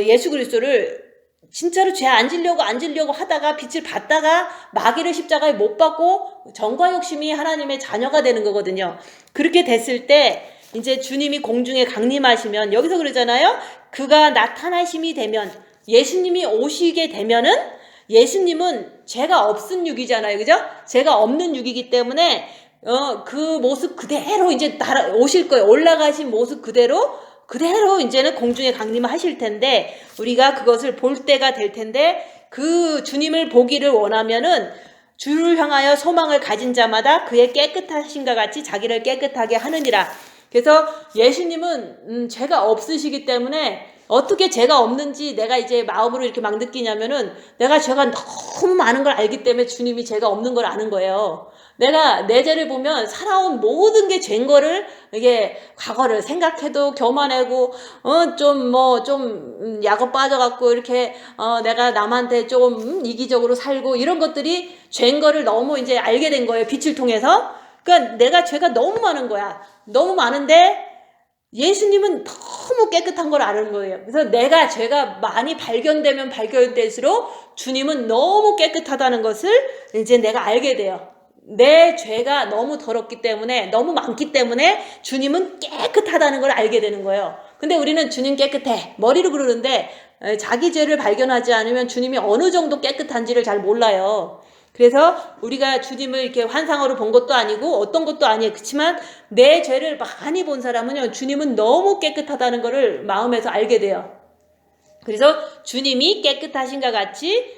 예수 그리스도를 진짜로 죄 안 지려고 하다가 빛을 받다가 마귀를 십자가에 못 박고 정과 욕심이 하나님의 자녀가 되는 거거든요. 그렇게 됐을 때 이제 주님이 공중에 강림하시면 여기서 그러잖아요. 그가 나타나심이 되면 예수님이 오시게 되면은 예수님은 죄가 없은 육이잖아요. 그죠? 죄가 없는 육이기 때문에 그 모습 그대로 이제 오실 거예요. 올라가신 모습 그대로 이제는 공중에 강림을 하실 텐데 우리가 그것을 볼 때가 될 텐데 그 주님을 보기를 원하면은 주를 향하여 소망을 가진 자마다 그의 깨끗하신가 같이 자기를 깨끗하게 하느니라. 그래서 예수님은 죄가 없으시기 때문에 어떻게 죄가 없는지 내가 이제 마음으로 이렇게 막 느끼냐면은 내가 죄가 너무 많은 걸 알기 때문에 주님이 죄가 없는 걸 아는 거예요. 내가 내 죄를 보면 살아온 모든 게 죄인 거를 이게 과거를 생각해도 교만하고 좀 약어 빠져갖고 이렇게 내가 남한테 좀 이기적으로 살고 이런 것들이 죄인 거를 너무 이제 알게 된 거예요. 빛을 통해서. 그러니까 내가 죄가 너무 많은 거야. 너무 많은데 예수님은 너무 깨끗한 걸 아는 거예요. 그래서 내가 죄가 많이 발견되면 발견될수록 주님은 너무 깨끗하다는 것을 이제 내가 알게 돼요. 내 죄가 너무 더럽기 때문에 너무 많기 때문에 주님은 깨끗하다는 걸 알게 되는 거예요. 근데 우리는 주님 깨끗해 머리로 그러는데 자기 죄를 발견하지 않으면 주님이 어느 정도 깨끗한지를 잘 몰라요. 그래서 우리가 주님을 이렇게 환상으로 본 것도 아니고 어떤 것도 아니에요. 그렇지만 내 죄를 많이 본 사람은요, 주님은 너무 깨끗하다는 것을 마음에서 알게 돼요. 그래서 주님이 깨끗하신가 같이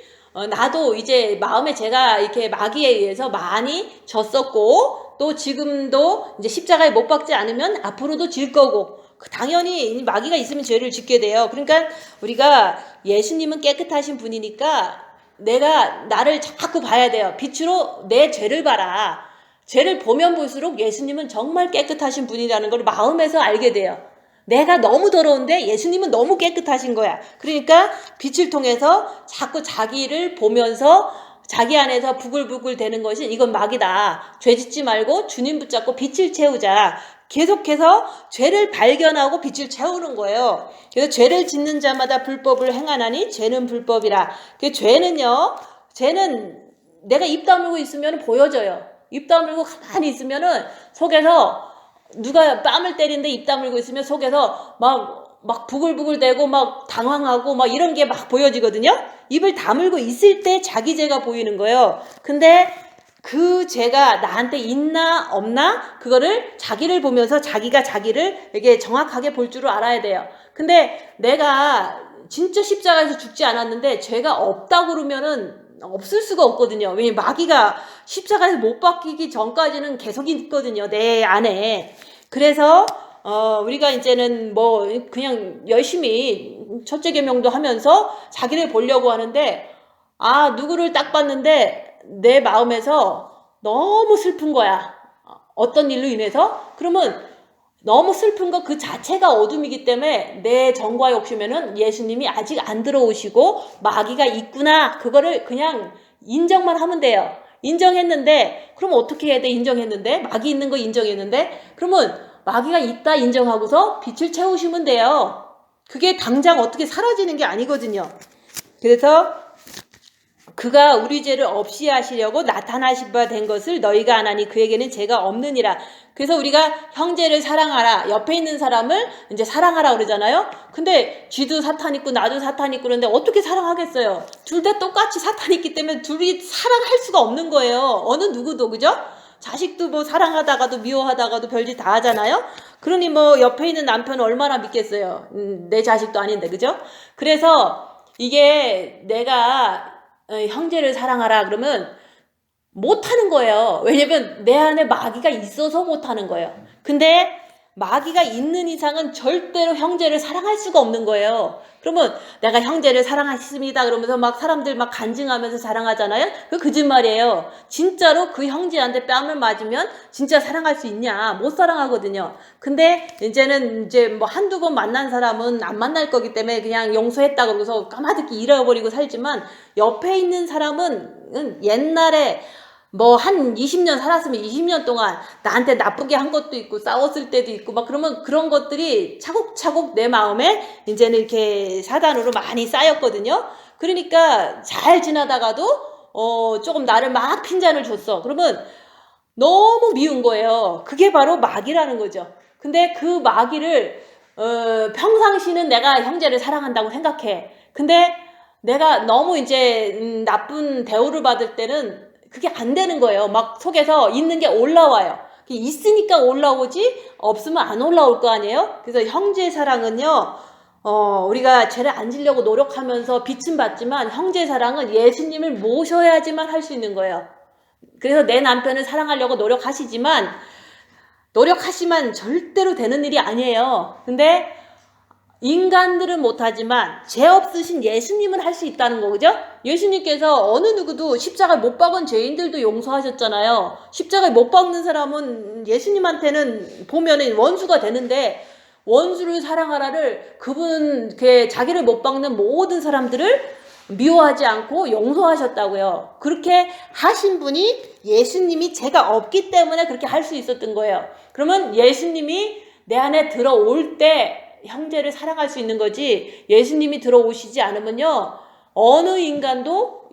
나도 이제 마음에 제가 이렇게 마귀에 의해서 많이 졌었고, 또 지금도 이제 십자가에 못 박지 않으면 앞으로도 질 거고, 당연히 마귀가 있으면 죄를 짓게 돼요. 그러니까 우리가 예수님은 깨끗하신 분이니까 내가 나를 자꾸 봐야 돼요. 빛으로 내 죄를 봐라. 죄를 보면 볼수록 예수님은 정말 깨끗하신 분이라는 걸 마음에서 알게 돼요. 내가 너무 더러운데 예수님은 너무 깨끗하신 거야. 그러니까 빛을 통해서 자꾸 자기를 보면서 자기 안에서 부글부글 되는 것이 이건 마귀다. 죄 짓지 말고 주님 붙잡고 빛을 채우자. 계속해서 죄를 발견하고 빛을 채우는 거예요. 그래서 죄를 짓는 자마다 불법을 행하나니 죄는 불법이라. 그 죄는 내가 입 다물고 있으면 보여져요. 입 다물고 가만히 있으면은 속에서 누가 뺨을 때리는데 입 다물고 있으면 속에서 막 부글부글대고 막 당황하고 막 이런 게 막 보여지거든요. 입을 다물고 있을 때 자기 죄가 보이는 거예요. 근데 그 죄가 나한테 있나 없나 그거를 자기를 보면서 자기가 자기를 이게 정확하게 볼 줄을 알아야 돼요. 근데 내가 진짜 십자가에서 죽지 않았는데 죄가 없다고 그러면은 없을 수가 없거든요. 왜냐면 마귀가 십자가에서 못 박히기 전까지는 계속 있거든요. 내 안에. 그래서 우리가 이제는 뭐 그냥 열심히 첫째 계명도 하면서 자기를 보려고 하는데 누구를 딱 봤는데 내 마음에서 너무 슬픈 거야. 어떤 일로 인해서? 그러면 너무 슬픈 거 그 자체가 어둠이기 때문에 내 정과 욕심에는 예수님이 아직 안 들어오시고 마귀가 있구나. 그거를 그냥 인정만 하면 돼요. 인정했는데 그럼 어떻게 해야 돼? 인정했는데 마귀 있는 거 인정했는데 그러면 마귀가 있다 인정하고서 빛을 채우시면 돼요. 그게 당장 어떻게 사라지는 게 아니거든요. 그래서 그가 우리 죄를 없이 하시려고 나타나신 바 된 것을 너희가 안 하니 그에게는 죄가 없느니라. 그래서 우리가 형제를 사랑하라. 옆에 있는 사람을 이제 사랑하라 그러잖아요. 근데 쥐도 사탄 있고 나도 사탄 있고 그런데 어떻게 사랑하겠어요? 둘 다 똑같이 사탄 있기 때문에 둘이 사랑할 수가 없는 거예요. 어느 누구도, 그죠? 자식도 뭐 사랑하다가도 미워하다가도 별짓 다 하잖아요. 그러니 뭐 옆에 있는 남편은 얼마나 믿겠어요. 내 자식도 아닌데, 그죠? 그래서 이게 내가 형제를 사랑하라 그러면 못하는 거예요. 왜냐면 내 안에 마귀가 있어서 못하는 거예요. 근데 마귀가 있는 이상은 절대로 형제를 사랑할 수가 없는 거예요. 그러면 내가 형제를 사랑하십니다 그러면서 막 사람들 막 간증하면서 자랑하잖아요. 그 거짓말이에요. 진짜로 그 형제한테 뺨을 맞으면 진짜 사랑할 수 있냐? 못 사랑하거든요. 근데 이제는 이제 뭐 한두 번 만난 사람은 안 만날 거기 때문에 그냥 용서했다 그러고서 까마득히 잃어버리고 살지만 옆에 있는 사람은 옛날에 뭐 한 20년 살았으면 20년 동안 나한테 나쁘게 한 것도 있고 싸웠을 때도 있고 막 그러면 그런 것들이 차곡차곡 내 마음에 이제는 이렇게 사단으로 많이 쌓였거든요. 그러니까 잘 지나다가도 조금 나를 막 핀잔을 줬어. 그러면 너무 미운 거예요. 그게 바로 마귀라는 거죠. 근데 그 마귀를 평상시는 내가 형제를 사랑한다고 생각해. 근데 내가 너무 이제 나쁜 대우를 받을 때는 그게 안 되는 거예요. 막 속에서 있는 게 올라와요. 있으니까 올라오지 없으면 안 올라올 거 아니에요. 그래서 형제 사랑은요 우리가 죄를 안 지려고 노력하면서 빛은 받지만 형제 사랑은 예수님을 모셔야지만 할 수 있는 거예요. 그래서 내 남편을 사랑하려고 노력하시지만 절대로 되는 일이 아니에요. 근데 인간들은 못하지만 죄 없으신 예수님은 할 수 있다는 거, 그죠? 예수님께서 어느 누구도 십자가에 못 박은 죄인들도 용서하셨잖아요. 십자가에 못 박는 사람은 예수님한테는 보면은 원수가 되는데 원수를 사랑하라를 그분 자기를 못 박는 모든 사람들을 미워하지 않고 용서하셨다고요. 그렇게 하신 분이 예수님이 죄가 없기 때문에 그렇게 할 수 있었던 거예요. 그러면 예수님이 내 안에 들어올 때 형제를 사랑할 수 있는 거지 예수님이 들어오시지 않으면요 어느 인간도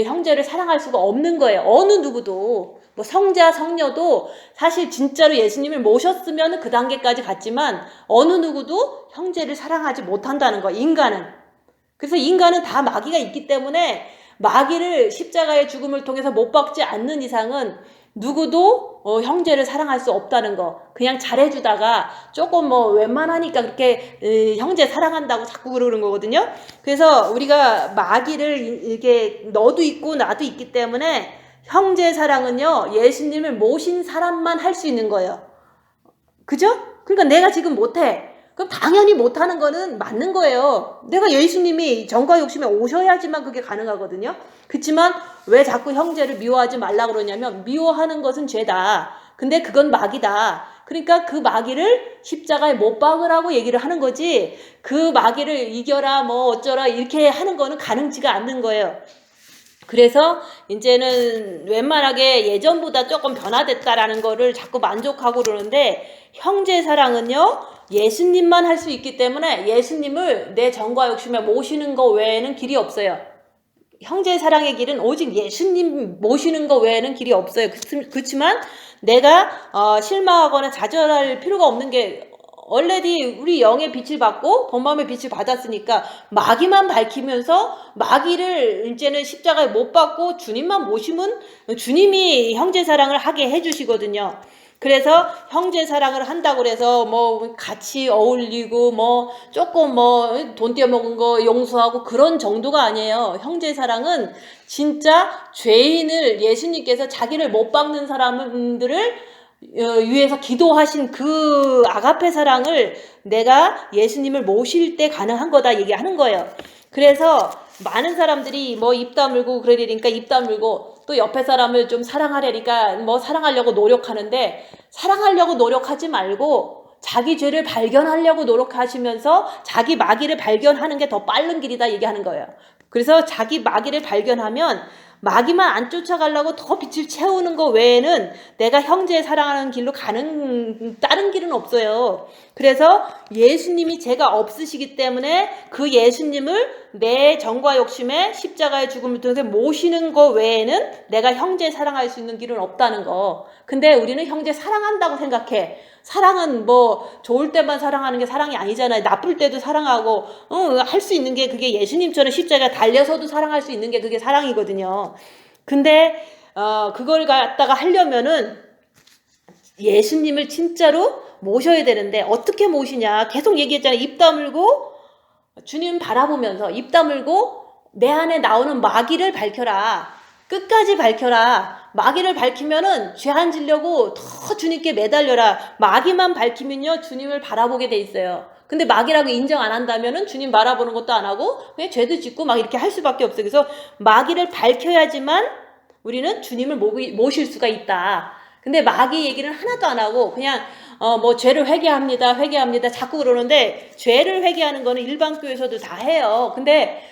형제를 사랑할 수가 없는 거예요. 어느 누구도 뭐 성자 성녀도 사실 진짜로 예수님을 모셨으면 그 단계까지 갔지만 어느 누구도 형제를 사랑하지 못한다는 거 인간은. 그래서 인간은 다 마귀가 있기 때문에 마귀를 십자가의 죽음을 통해서 못 박지 않는 이상은 누구도 형제를 사랑할 수 없다는 거. 그냥 잘해주다가 조금 뭐 웬만하니까 그렇게 형제 사랑한다고 자꾸 그러는 거거든요. 그래서 우리가 마귀를 이렇게 너도 있고 나도 있기 때문에 형제 사랑은요, 예수님을 모신 사람만 할 수 있는 거예요. 그죠? 그러니까 내가 지금 못해. 그럼 당연히 못하는 거는 맞는 거예요. 내가 예수님이 정과 욕심에 오셔야지만 그게 가능하거든요. 그렇지만 왜 자꾸 형제를 미워하지 말라 그러냐면 미워하는 것은 죄다. 근데 그건 마귀다. 그러니까 그 마귀를 십자가에 못 박으라고 얘기를 하는 거지, 그 마귀를 이겨라 뭐 어쩌라 이렇게 하는 거는 가능치가 않는 거예요. 그래서 이제는 웬만하게 예전보다 조금 변화됐다라는 거를 자꾸 만족하고 그러는데, 형제 사랑은요, 예수님만 할 수 있기 때문에 예수님을 내 정과 욕심에 모시는 거 외에는 길이 없어요. 형제 사랑의 길은 오직 예수님 모시는 거 외에는 길이 없어요. 그렇지만 내가 실망하거나 좌절할 필요가 없는 게, 얼레디 우리 영의 빛을 받고 본마음의 빛을 받았으니까 마귀만 밝히면서 마귀를 이제는 십자가에 못 박고 주님만 모시면 주님이 형제 사랑을 하게 해주시거든요. 그래서 형제 사랑을 한다고 그래서 뭐 같이 어울리고 뭐 조금 뭐 돈 떼어먹은 거 용서하고 그런 정도가 아니에요. 형제 사랑은 진짜 죄인을 예수님께서 자기를 못 박는 사람들을 위해서 기도하신 그 아가페 사랑을 내가 예수님을 모실 때 가능한 거다 얘기하는 거예요. 그래서 많은 사람들이 뭐 입 다물고 그러려니까 입 다물고, 또 옆에 사람을 좀 사랑하려니까 뭐 사랑하려고 노력하는데, 사랑하려고 노력하지 말고 자기 죄를 발견하려고 노력하시면서 자기 마귀를 발견하는 게 더 빠른 길이다 얘기하는 거예요. 그래서 자기 마귀를 발견하면 마귀만 안 쫓아가려고 더 빛을 채우는 거 외에는 내가 형제 사랑하는 길로 가는 다른 길은 없어요. 그래서 예수님이 죄가 없으시기 때문에 그 예수님을 내 정과 욕심에 십자가의 죽음을 통해서 모시는 거 외에는 내가 형제 사랑할 수 있는 길은 없다는 거. 근데 우리는 형제 사랑한다고 생각해. 사랑은 뭐 좋을 때만 사랑하는 게 사랑이 아니잖아요. 나쁠 때도 사랑하고 할 수 있는 게, 그게 예수님처럼 십자가에 달려서도 사랑할 수 있는 게 그게 사랑이거든요. 근데 그걸 갖다가 하려면은 예수님을 진짜로 모셔야 되는데, 어떻게 모시냐 계속 얘기했잖아요. 입 다물고 주님 바라보면서 입 다물고 내 안에 나오는 마귀를 밝혀라. 끝까지 밝혀라. 마귀를 밝히면은 죄 안 지려고 더 주님께 매달려라. 마귀만 밝히면요, 주님을 바라보게 돼 있어요. 근데 마귀라고 인정 안 한다면은 주님 바라보는 것도 안 하고 그냥 죄도 짓고 막 이렇게 할 수밖에 없어요. 그래서 마귀를 밝혀야지만 우리는 주님을 모실 수가 있다. 근데 마귀 얘기는 하나도 안 하고 그냥 뭐 죄를 회개합니다 자꾸 그러는데, 죄를 회개하는 거는 일반 교회에서도 다 해요. 근데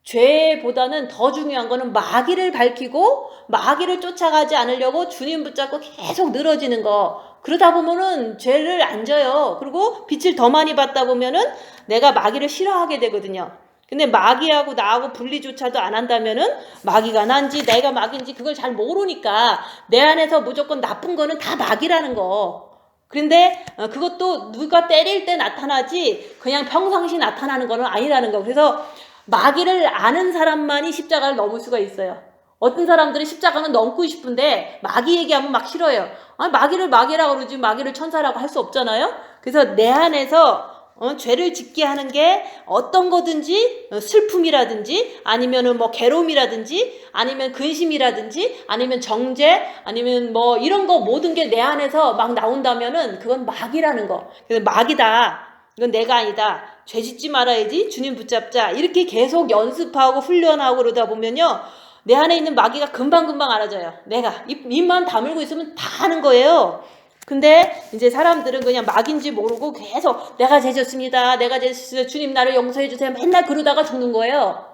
죄보다는 더 중요한 거는 마귀를 밝히고 마귀를 쫓아가지 않으려고 주님 붙잡고 계속 늘어지는 거. 그러다 보면은 죄를 안 져요. 그리고 빛을 더 많이 받다 보면은 내가 마귀를 싫어하게 되거든요. 근데 마귀하고 나하고 분리조차도 안 한다면은 마귀가 난지 내가 마귀인지 그걸 잘 모르니까 내 안에서 무조건 나쁜 거는 다 마귀라는 거. 그런데 그것도 누가 때릴 때 나타나지 그냥 평상시 나타나는 거는 아니라는 거. 그래서 마귀를 아는 사람만이 십자가를 넘을 수가 있어요. 어떤 사람들은 십자가는 넘고 싶은데 마귀 얘기하면 막 싫어요. 아니, 마귀를 마귀라고 그러지 마귀를 천사라고 할 수 없잖아요. 그래서 내 안에서 죄를 짓게 하는 게 어떤 거든지, 슬픔이라든지 아니면은 뭐 괴로움이라든지 아니면 근심이라든지 아니면 정죄 아니면 뭐 이런 거 모든 게 내 안에서 막 나온다면은 그건 마귀라는 거. 그래서 마귀다. 이건 내가 아니다. 죄 짓지 말아야지. 주님 붙잡자. 이렇게 계속 연습하고 훈련하고 그러다 보면요, 내 안에 있는 마귀가 금방금방 알아져요. 내가 입만 다물고 있으면 다 하는 거예요. 근데 이제 사람들은 그냥 마귀인지 모르고 계속 내가 죄 졌습니다. 내가 죄 졌어요. 주님 나를 용서해 주세요. 맨날 그러다가 죽는 거예요.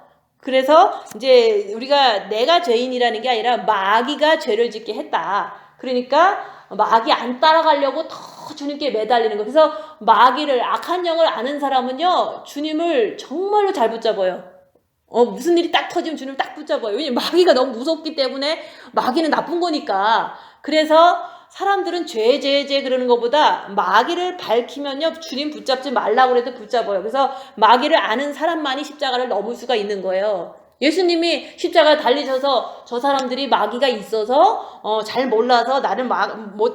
그래서 이제 우리가 내가 죄인이라는 게 아니라 마귀가 죄를 짓게 했다. 그러니까 마귀 안 따라가려고 더 주님께 매달리는 거. 그래서 마귀를, 악한 영을 아는 사람은요, 주님을 정말로 잘 붙잡아요. 무슨 일이 딱 터지면 주님을 딱 붙잡아요. 왜냐면 마귀가 너무 무섭기 때문에. 마귀는 나쁜 거니까. 그래서 사람들은 죄 그러는 것보다 마귀를 밝히면요, 주님 붙잡지 말라고 해도 붙잡아요. 그래서 마귀를 아는 사람만이 십자가를 넘을 수가 있는 거예요. 예수님이 십자가 달리셔서 저 사람들이 마귀가 있어서 잘 몰라서 나를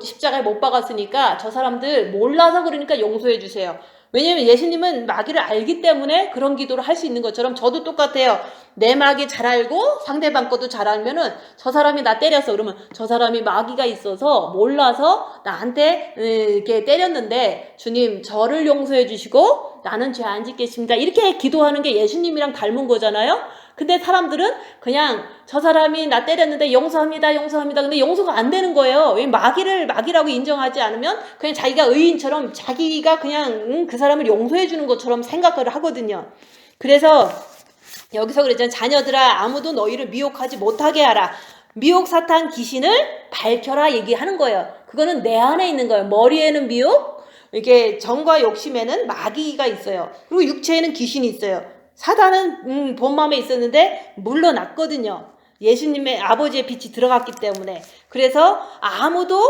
십자가에 못 박았으니까 저 사람들 몰라서 그러니까 용서해 주세요. 왜냐면 예수님은 마귀를 알기 때문에 그런 기도를 할 수 있는 것처럼 저도 똑같아요. 내 마귀 잘 알고 상대방 것도 잘 알면은 저 사람이 나 때렸어 그러면 저 사람이 마귀가 있어서 몰라서 나한테 이렇게 때렸는데 주님 저를 용서해 주시고 나는 죄 안 짓겠습니다. 이렇게 기도하는 게 예수님이랑 닮은 거잖아요. 근데 사람들은 그냥 저 사람이 나 때렸는데 용서합니다 용서합니다 근데 용서가 안 되는 거예요. 왜 마귀라고 인정하지 않으면 그냥 자기가 의인처럼 자기가 그냥 그 사람을 용서해 주는 것처럼 생각을 하거든요. 그래서 여기서 그랬잖아요. 자녀들아 아무도 너희를 미혹하지 못하게 하라. 미혹 사탄 귀신을 밝혀라 얘기하는 거예요. 그거는 내 안에 있는 거예요. 머리에는 미혹, 이게 정과 욕심에는 마귀가 있어요. 그리고 육체에는 귀신이 있어요. 사단은 본 마음에 있었는데 물러났거든요. 예수님의 아버지의 빛이 들어갔기 때문에. 그래서 아무도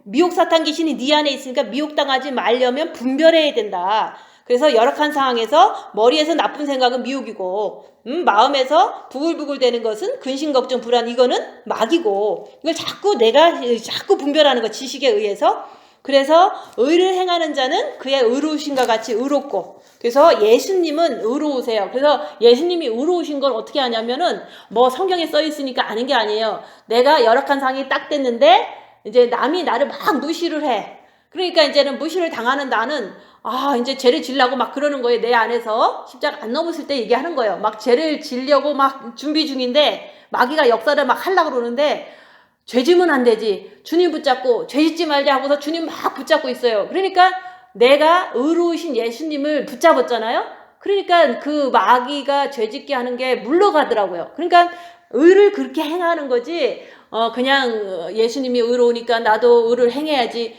미혹 사탄 귀신이 네 안에 있으니까 미혹당하지 말려면 분별해야 된다. 그래서 열악한 상황에서 머리에서 나쁜 생각은 미혹이고 마음에서 부글부글 되는 것은 근심 걱정 불안 이거는 마귀고 이걸 자꾸 분별하는 거 지식에 의해서. 그래서 의를 행하는 자는 그의 의로우신과 같이 의롭고 그래서 예수님은 의로우세요. 그래서 예수님이 의로우신 걸 어떻게 하냐면은 뭐 성경에 써 있으니까 아는 게 아니에요. 내가 열악한 상황이 딱 됐는데 이제 남이 나를 막 무시를 해. 그러니까 이제는 무시를 당하는 나는 이제 죄를 지려고 막 그러는 거예요. 내 안에서 십자가 안 넘었을 때 얘기하는 거예요. 막 죄를 지려고 막 준비 중인데 마귀가 역사를 막 하려고 그러는데 죄 지면 안 되지. 주님 붙잡고 죄 짓지 말자 하고서 주님 막 붙잡고 있어요. 그러니까 내가 의로우신 예수님을 붙잡았잖아요. 그러니까 그 마귀가 죄 짓게 하는 게 물러가더라고요. 그러니까 의를 그렇게 행하는 거지 그냥 예수님이 의로우니까 나도 의를 행해야지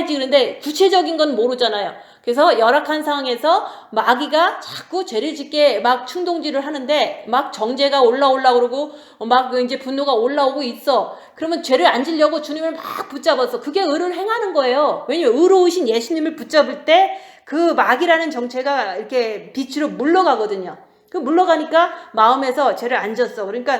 그런데 구체적인 건 모르잖아요. 그래서 열악한 상황에서 마귀가 자꾸 죄를 짓게 막 충동질을 하는데 막 정죄가 올라오려고 그러고 막 이제 분노가 올라오고 있어. 그러면 죄를 안 지려고 주님을 막 붙잡았어. 그게 의를 행하는 거예요. 왜냐면 의로우신 예수님을 붙잡을 때 그 마귀라는 정체가 이렇게 빛으로 물러가거든요. 그 물러가니까 마음에서 죄를 안 졌어. 그러니까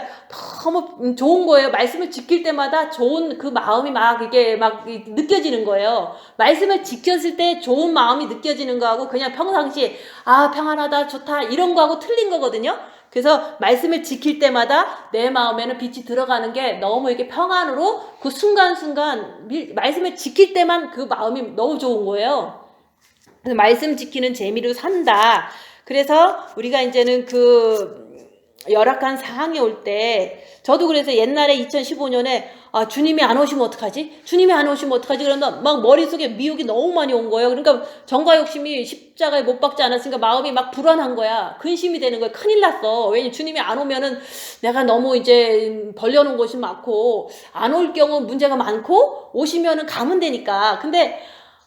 너무 좋은 거예요. 말씀을 지킬 때마다 좋은 그 마음이 막 이게 막 느껴지는 거예요. 말씀을 지켰을 때 좋은 마음이 느껴지는 거하고 그냥 평상시에 평안하다 좋다 이런 거하고 틀린 거거든요. 그래서 말씀을 지킬 때마다 내 마음에는 빛이 들어가는 게 너무 이렇게 평안으로 그 순간순간 말씀을 지킬 때만 그 마음이 너무 좋은 거예요. 그래서 말씀 지키는 재미로 산다. 그래서 우리가 이제는 그 열악한 상황이 올 때 저도 그래서 옛날에 2015년에 주님이 안 오시면 어떡하지? 주님이 안 오시면 어떡하지? 그러면 막 머릿속에 미혹이 너무 많이 온 거예요. 그러니까 정과 욕심이 십자가에 못 박지 않았으니까 마음이 막 불안한 거야. 근심이 되는 거야. 큰일 났어. 왜냐면 주님이 안 오면은 내가 너무 이제 벌려놓은 것이 많고 안 올 경우 문제가 많고 오시면은 가면 되니까. 근데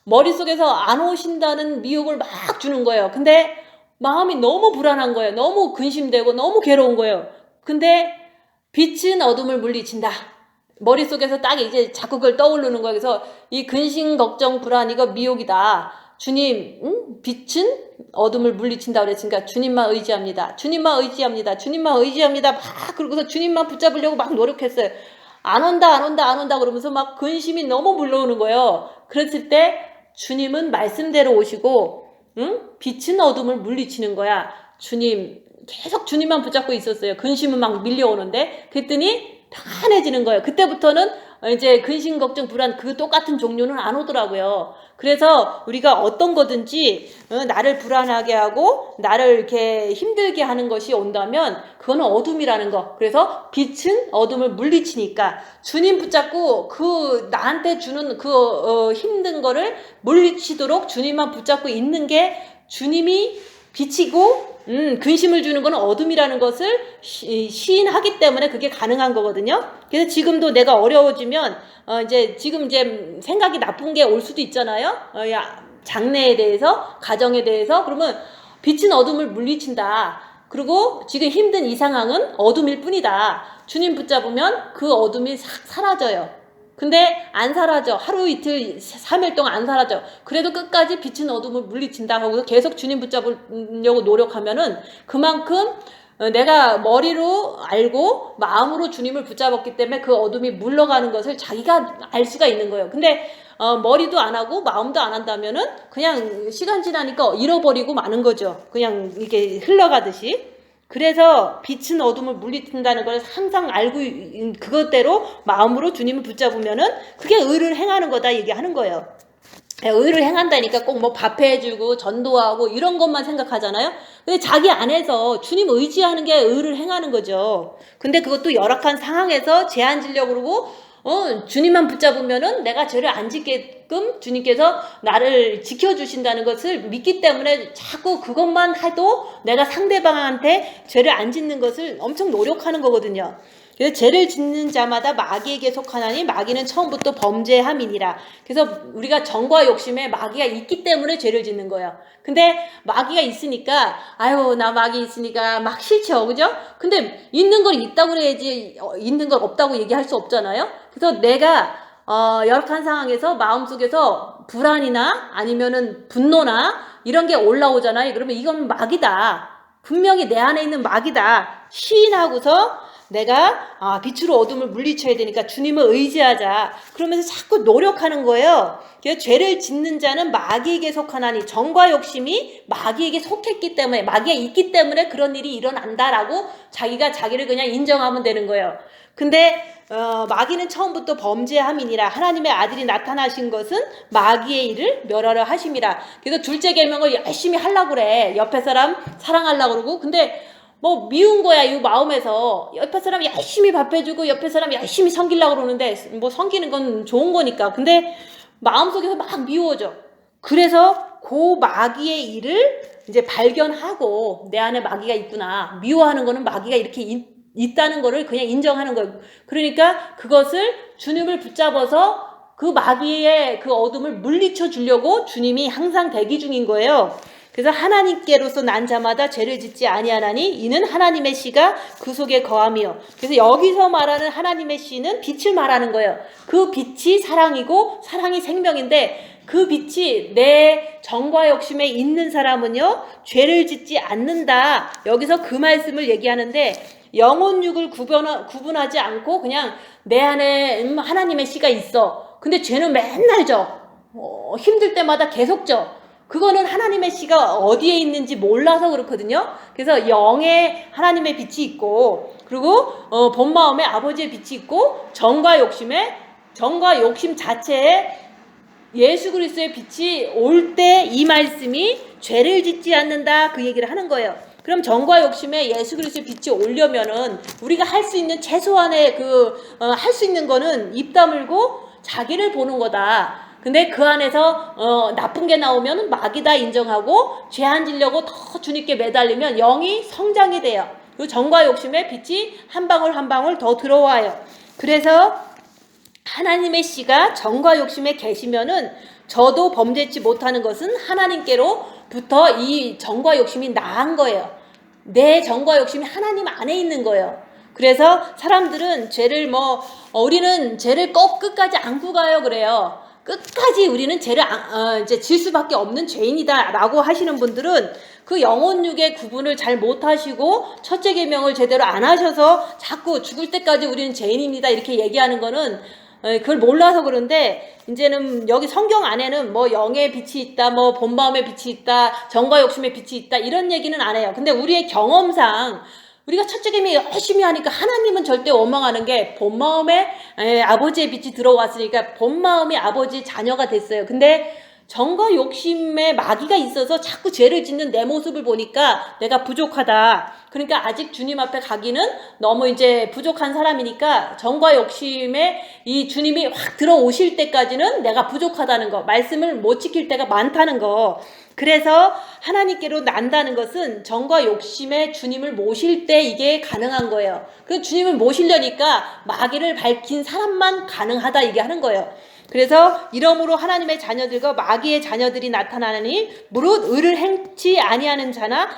머릿속에서 안 오신다는 미혹을 막 주는 거예요. 근데 마음이 너무 불안한 거예요. 너무 근심되고 너무 괴로운 거예요. 근데 빛은 어둠을 물리친다. 머릿속에서 딱 이제 자꾸 그걸 떠오르는 거예요. 그래서 이 근심, 걱정, 불안 이거 미혹이다. 주님, 빛은 어둠을 물리친다 그랬으니까 주님만 의지합니다. 주님만 의지합니다. 주님만 의지합니다. 막 그러고서 주님만 붙잡으려고 막 노력했어요. 안 온다 그러면서 막 근심이 너무 물러오는 거예요. 그랬을 때 주님은 말씀대로 오시고 빛은 어둠을 물리치는 거야. 주님 계속 주님만 붙잡고 있었어요. 근심은 막 밀려오는데 그랬더니 평안해지는 거예요. 그때부터는 이제 근심, 걱정, 불안 그 똑같은 종류는 안 오더라고요. 그래서 우리가 어떤 거든지 나를 불안하게 하고 나를 이렇게 힘들게 하는 것이 온다면 그거는 어둠이라는 거. 그래서 빛은 어둠을 물리치니까 주님 붙잡고 그 나한테 주는 그 힘든 거를 물리치도록 주님만 붙잡고 있는 게 주님이 빛이고 근심을 주는 건 어둠이라는 것을 시인하기 때문에 그게 가능한 거거든요. 그래서 지금도 내가 어려워지면 지금 생각이 나쁜 게 올 수도 있잖아요. 장래에 대해서, 가정에 대해서. 그러면 빛은 어둠을 물리친다. 그리고 지금 힘든 이 상황은 어둠일 뿐이다. 주님 붙잡으면 그 어둠이 싹 사라져요. 근데 안 사라져. 하루 이틀 3일 동안 안 사라져. 그래도 끝까지 빛은 어둠을 물리친다 하고 계속 주님 붙잡으려고 노력하면은 그만큼 내가 머리로 알고 마음으로 주님을 붙잡았기 때문에 그 어둠이 물러가는 것을 자기가 알 수가 있는 거예요. 근데 머리도 안 하고 마음도 안 한다면은 그냥 시간 지나니까 잃어버리고 마는 거죠. 그냥 이게 흘러가듯이. 그래서 빛은 어둠을 물리친다는 걸 항상 알고 그것대로 마음으로 주님을 붙잡으면은 그게 의를 행하는 거다 얘기하는 거예요. 의를 행한다니까 꼭 뭐 밥해주고 전도하고 이런 것만 생각하잖아요. 근데 자기 안에서 주님 의지하는 게 의를 행하는 거죠. 근데 그것도 열악한 상황에서 제한 지려고 그러고 주님만 붙잡으면은 내가 죄를 안 짓게끔 주님께서 나를 지켜주신다는 것을 믿기 때문에 자꾸 그것만 해도 내가 상대방한테 죄를 안 짓는 것을 엄청 노력하는 거거든요. 그래서 죄를 짓는 자마다 마귀에게 속하나니 마귀는 처음부터 범죄함이니라. 그래서 우리가 정과 욕심에 마귀가 있기 때문에 죄를 짓는 거예요. 근데 마귀가 있으니까 아유 나 마귀 있으니까 막 싫죠, 그죠? 근데 있는 걸 있다고 그래야지 있는 걸 없다고 얘기할 수 없잖아요. 그래서 내가 열악한 상황에서 마음속에서 불안이나 아니면은 분노나 이런 게 올라오잖아요. 그러면 이건 마귀다. 분명히 내 안에 있는 마귀다. 시인하고서 내가 빛으로 어둠을 물리쳐야 되니까 주님을 의지하자. 그러면서 자꾸 노력하는 거예요. 그래서 죄를 짓는 자는 마귀에게 속하나니 정과 욕심이 마귀에게 속했기 때문에 마귀가 있기 때문에 그런 일이 일어난다라고 자기가 자기를 그냥 인정하면 되는 거예요. 근데 마귀는 처음부터 범죄함이니라. 하나님의 아들이 나타나신 것은 마귀의 일을 멸하려 하심이라. 그래서 둘째 계명을 열심히 하려고 그래. 옆에 사람 사랑하려고 그러고. 근데 뭐 미운 거야 이 마음에서. 옆에 사람 열심히 밥해주고 옆에 사람 열심히 섬기려고 그러는데 뭐 섬기는 건 좋은 거니까. 근데 마음속에서 막 미워져. 그래서 그 마귀의 일을 이제 발견하고 내 안에 마귀가 있구나. 미워하는 거는 마귀가 이렇게 있다는 거를 그냥 인정하는 거예요. 그러니까 그것을 주님을 붙잡아서 그 마귀의 그 어둠을 물리쳐 주려고 주님이 항상 대기 중인 거예요. 그래서 하나님께로서 난 자마다 죄를 짓지 아니하나니 이는 하나님의 씨가 그 속에 거함이요. 그래서 여기서 말하는 하나님의 씨는 빛을 말하는 거예요. 그 빛이 사랑이고 사랑이 생명인데 그 빛이 내 정과 욕심에 있는 사람은요 죄를 짓지 않는다. 여기서 그 말씀을 얘기하는데 영혼육을 구분하지 않고 그냥 내 안에 하나님의 씨가 있어. 근데 죄는 맨날 져. 힘들 때마다 계속 져. 그거는 하나님의 씨가 어디에 있는지 몰라서 그렇거든요. 그래서 영에 하나님의 빛이 있고 그리고 본 마음에 아버지의 빛이 있고 정과 욕심 자체에 예수 그리스도의 빛이 올 때 이 말씀이 죄를 짓지 않는다 그 얘기를 하는 거예요. 그럼 정과 욕심에 예수 그리스도의 빛이 오려면은 우리가 할 수 있는 최소한의 할 수 있는 거는 입 다물고 자기를 보는 거다. 근데 그 안에서 나쁜 게 나오면 마귀다 인정하고 죄 안 지려고 더 주님께 매달리면 영이 성장이 돼요. 그 정과 욕심에 빛이 한 방울 한 방울 더 들어와요. 그래서 하나님의 씨가 정과 욕심에 계시면은 저도 범죄치 못하는 것은 하나님께로부터 이 정과 욕심이 나은 거예요. 내 정과 욕심이 하나님 안에 있는 거예요. 그래서 사람들은 죄를 우리는 죄를 꼭 끝까지 안고 가요 그래요. 끝까지 우리는 죄를 이제 질 수밖에 없는 죄인이다라고 하시는 분들은 그 영혼육의 구분을 잘 못하시고 첫째 계명을 제대로 안 하셔서 자꾸 죽을 때까지 우리는 죄인입니다 이렇게 얘기하는 거는 그걸 몰라서 그런데 이제는 여기 성경 안에는 뭐 영의 빛이 있다, 뭐 본 마음의 빛이 있다, 정과 욕심의 빛이 있다 이런 얘기는 안 해요. 근데 우리의 경험상 우리가 첫째 계명 열심히 하니까 하나님은 절대 원망하는 게 본 마음에 아버지의 빛이 들어왔으니까 본 마음이 아버지의 자녀가 됐어요. 근데 정과 욕심에 마귀가 있어서 자꾸 죄를 짓는 내 모습을 보니까 내가 부족하다. 그러니까 아직 주님 앞에 가기는 너무 이제 부족한 사람이니까 정과 욕심에 이 주님이 확 들어오실 때까지는 내가 부족하다는 거, 말씀을 못 지킬 때가 많다는 거. 그래서 하나님께로 난다는 것은 정과 욕심에 주님을 모실 때 이게 가능한 거예요. 그 주님을 모시려니까 마귀를 밝힌 사람만 가능하다 이게 하는 거예요. 그래서 이러므로 하나님의 자녀들과 마귀의 자녀들이 나타나니 무릇 의를 행치 아니하는 자나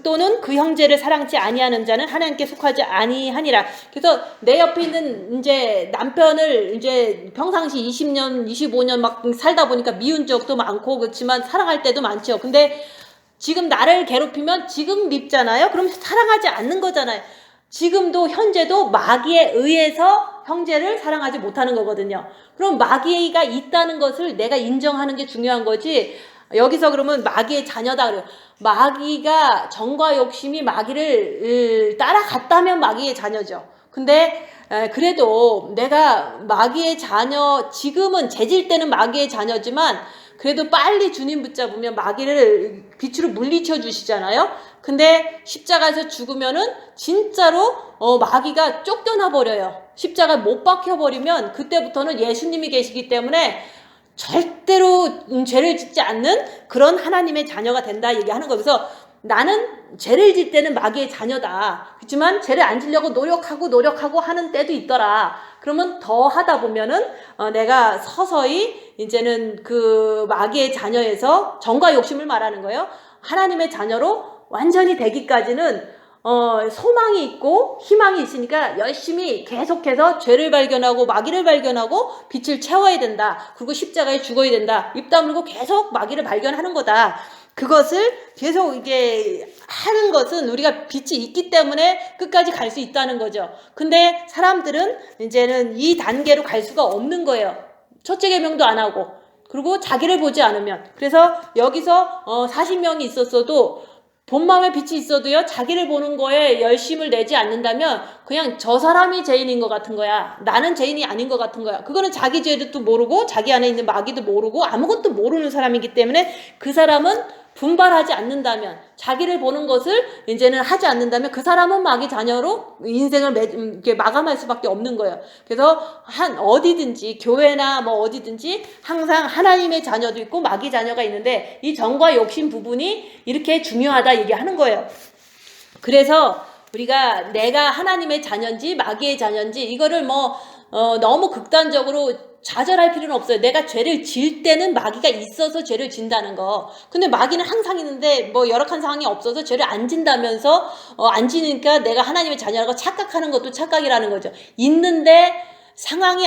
또는 그 형제를 사랑치 아니하는 자는 하나님께 속하지 아니하니라. 그래서 내 옆에 있는 이제 남편을 이제 평상시 20년, 25년 막 살다 보니까 미운 적도 많고 그렇지만 사랑할 때도 많죠. 근데 지금 나를 괴롭히면 지금 밉잖아요. 그럼 사랑하지 않는 거잖아요. 지금도 현재도 마귀에 의해서 형제를 사랑하지 못하는 거거든요. 그럼 마귀가 있다는 것을 내가 인정하는 게 중요한 거지. 여기서 그러면 마귀의 자녀다 그래요. 마귀가 정과 욕심이 마귀를 따라갔다면 마귀의 자녀죠. 근데 그래도 내가 마귀의 자녀, 지금은 재질 때는 마귀의 자녀지만 그래도 빨리 주님 붙잡으면 마귀를 빛으로 물리쳐 주시잖아요. 근데 십자가에서 죽으면은 진짜로 마귀가 쫓겨나 버려요. 십자가 못 박혀 버리면 그때부터는 예수님이 계시기 때문에 절대로 죄를 짓지 않는 그런 하나님의 자녀가 된다 얘기하는 거예요. 그래서 나는 죄를 질 때는 마귀의 자녀다. 그렇지만 죄를 안 지려고 노력하고 하는 때도 있더라. 그러면 더 하다 보면은 내가 서서히 이제는 그 마귀의 자녀에서 정과 욕심을 말하는 거예요. 하나님의 자녀로 완전히 되기까지는 소망이 있고 희망이 있으니까 열심히 계속해서 죄를 발견하고 마귀를 발견하고 빛을 채워야 된다. 그리고 십자가에 죽어야 된다. 입 다물고 계속 마귀를 발견하는 거다. 그것을 계속 이게 하는 것은 우리가 빛이 있기 때문에 끝까지 갈 수 있다는 거죠. 근데 사람들은 이제는 이 단계로 갈 수가 없는 거예요. 첫째 계명도 안 하고 그리고 자기를 보지 않으면. 그래서 여기서 40명이 있었어도 본 마음에 빛이 있어도요, 자기를 보는 거에 열심을 내지 않는다면 그냥 저 사람이 죄인인 것 같은 거야. 나는 죄인이 아닌 것 같은 거야. 그거는 자기 죄도 모르고 자기 안에 있는 마귀도 모르고 아무것도 모르는 사람이기 때문에 그 사람은 분발하지 않는다면, 자기를 보는 것을 이제는 하지 않는다면 그 사람은 마귀 자녀로 인생을 이렇게 마감할 수밖에 없는 거예요. 그래서 어디든지 교회나 뭐 어디든지 항상 하나님의 자녀도 있고 마귀 자녀가 있는데 이 정과 욕심 부분이 이렇게 중요하다 얘기하는 거예요. 그래서 우리가 내가 하나님의 자녀인지 마귀의 자녀인지 이거를 너무 극단적으로 좌절할 필요는 없어요. 내가 죄를 질 때는 마귀가 있어서 죄를 진다는 거. 근데 마귀는 항상 있는데 열악한 상황이 없어서 죄를 안 진다면서 안 지니까 내가 하나님의 자녀라고 착각하는 것도 착각이라는 거죠. 있는데 상황이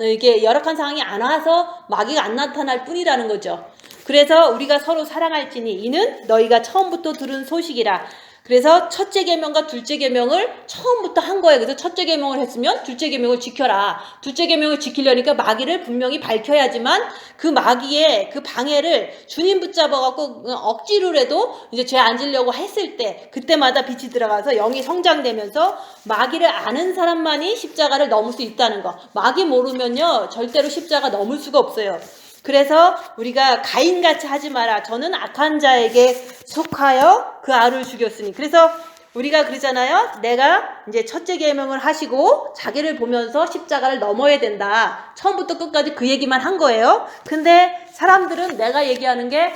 이게 열악한 상황이 안 와서 마귀가 안 나타날 뿐이라는 거죠. 그래서 우리가 서로 사랑할지니 이는 너희가 처음부터 들은 소식이라. 그래서 첫째 계명과 둘째 계명을 처음부터 한 거예요. 그래서 첫째 계명을 했으면 둘째 계명을 지켜라. 둘째 계명을 지키려니까 마귀를 분명히 밝혀야지만 그 마귀의 그 방해를 주님 붙잡아갖고 억지로라도 이제 죄 안 지려고 했을 때 그때마다 빛이 들어가서 영이 성장되면서 마귀를 아는 사람만이 십자가를 넘을 수 있다는 거. 마귀 모르면요 절대로 십자가 넘을 수가 없어요. 그래서 우리가 가인같이 하지 마라. 저는 악한 자에게 속하여 그 아를 죽였으니. 그래서 우리가 그러잖아요. 내가 이제 첫째 계명을 하시고 자기를 보면서 십자가를 넘어야 된다. 처음부터 끝까지 그 얘기만 한 거예요. 근데 사람들은 내가 얘기하는 게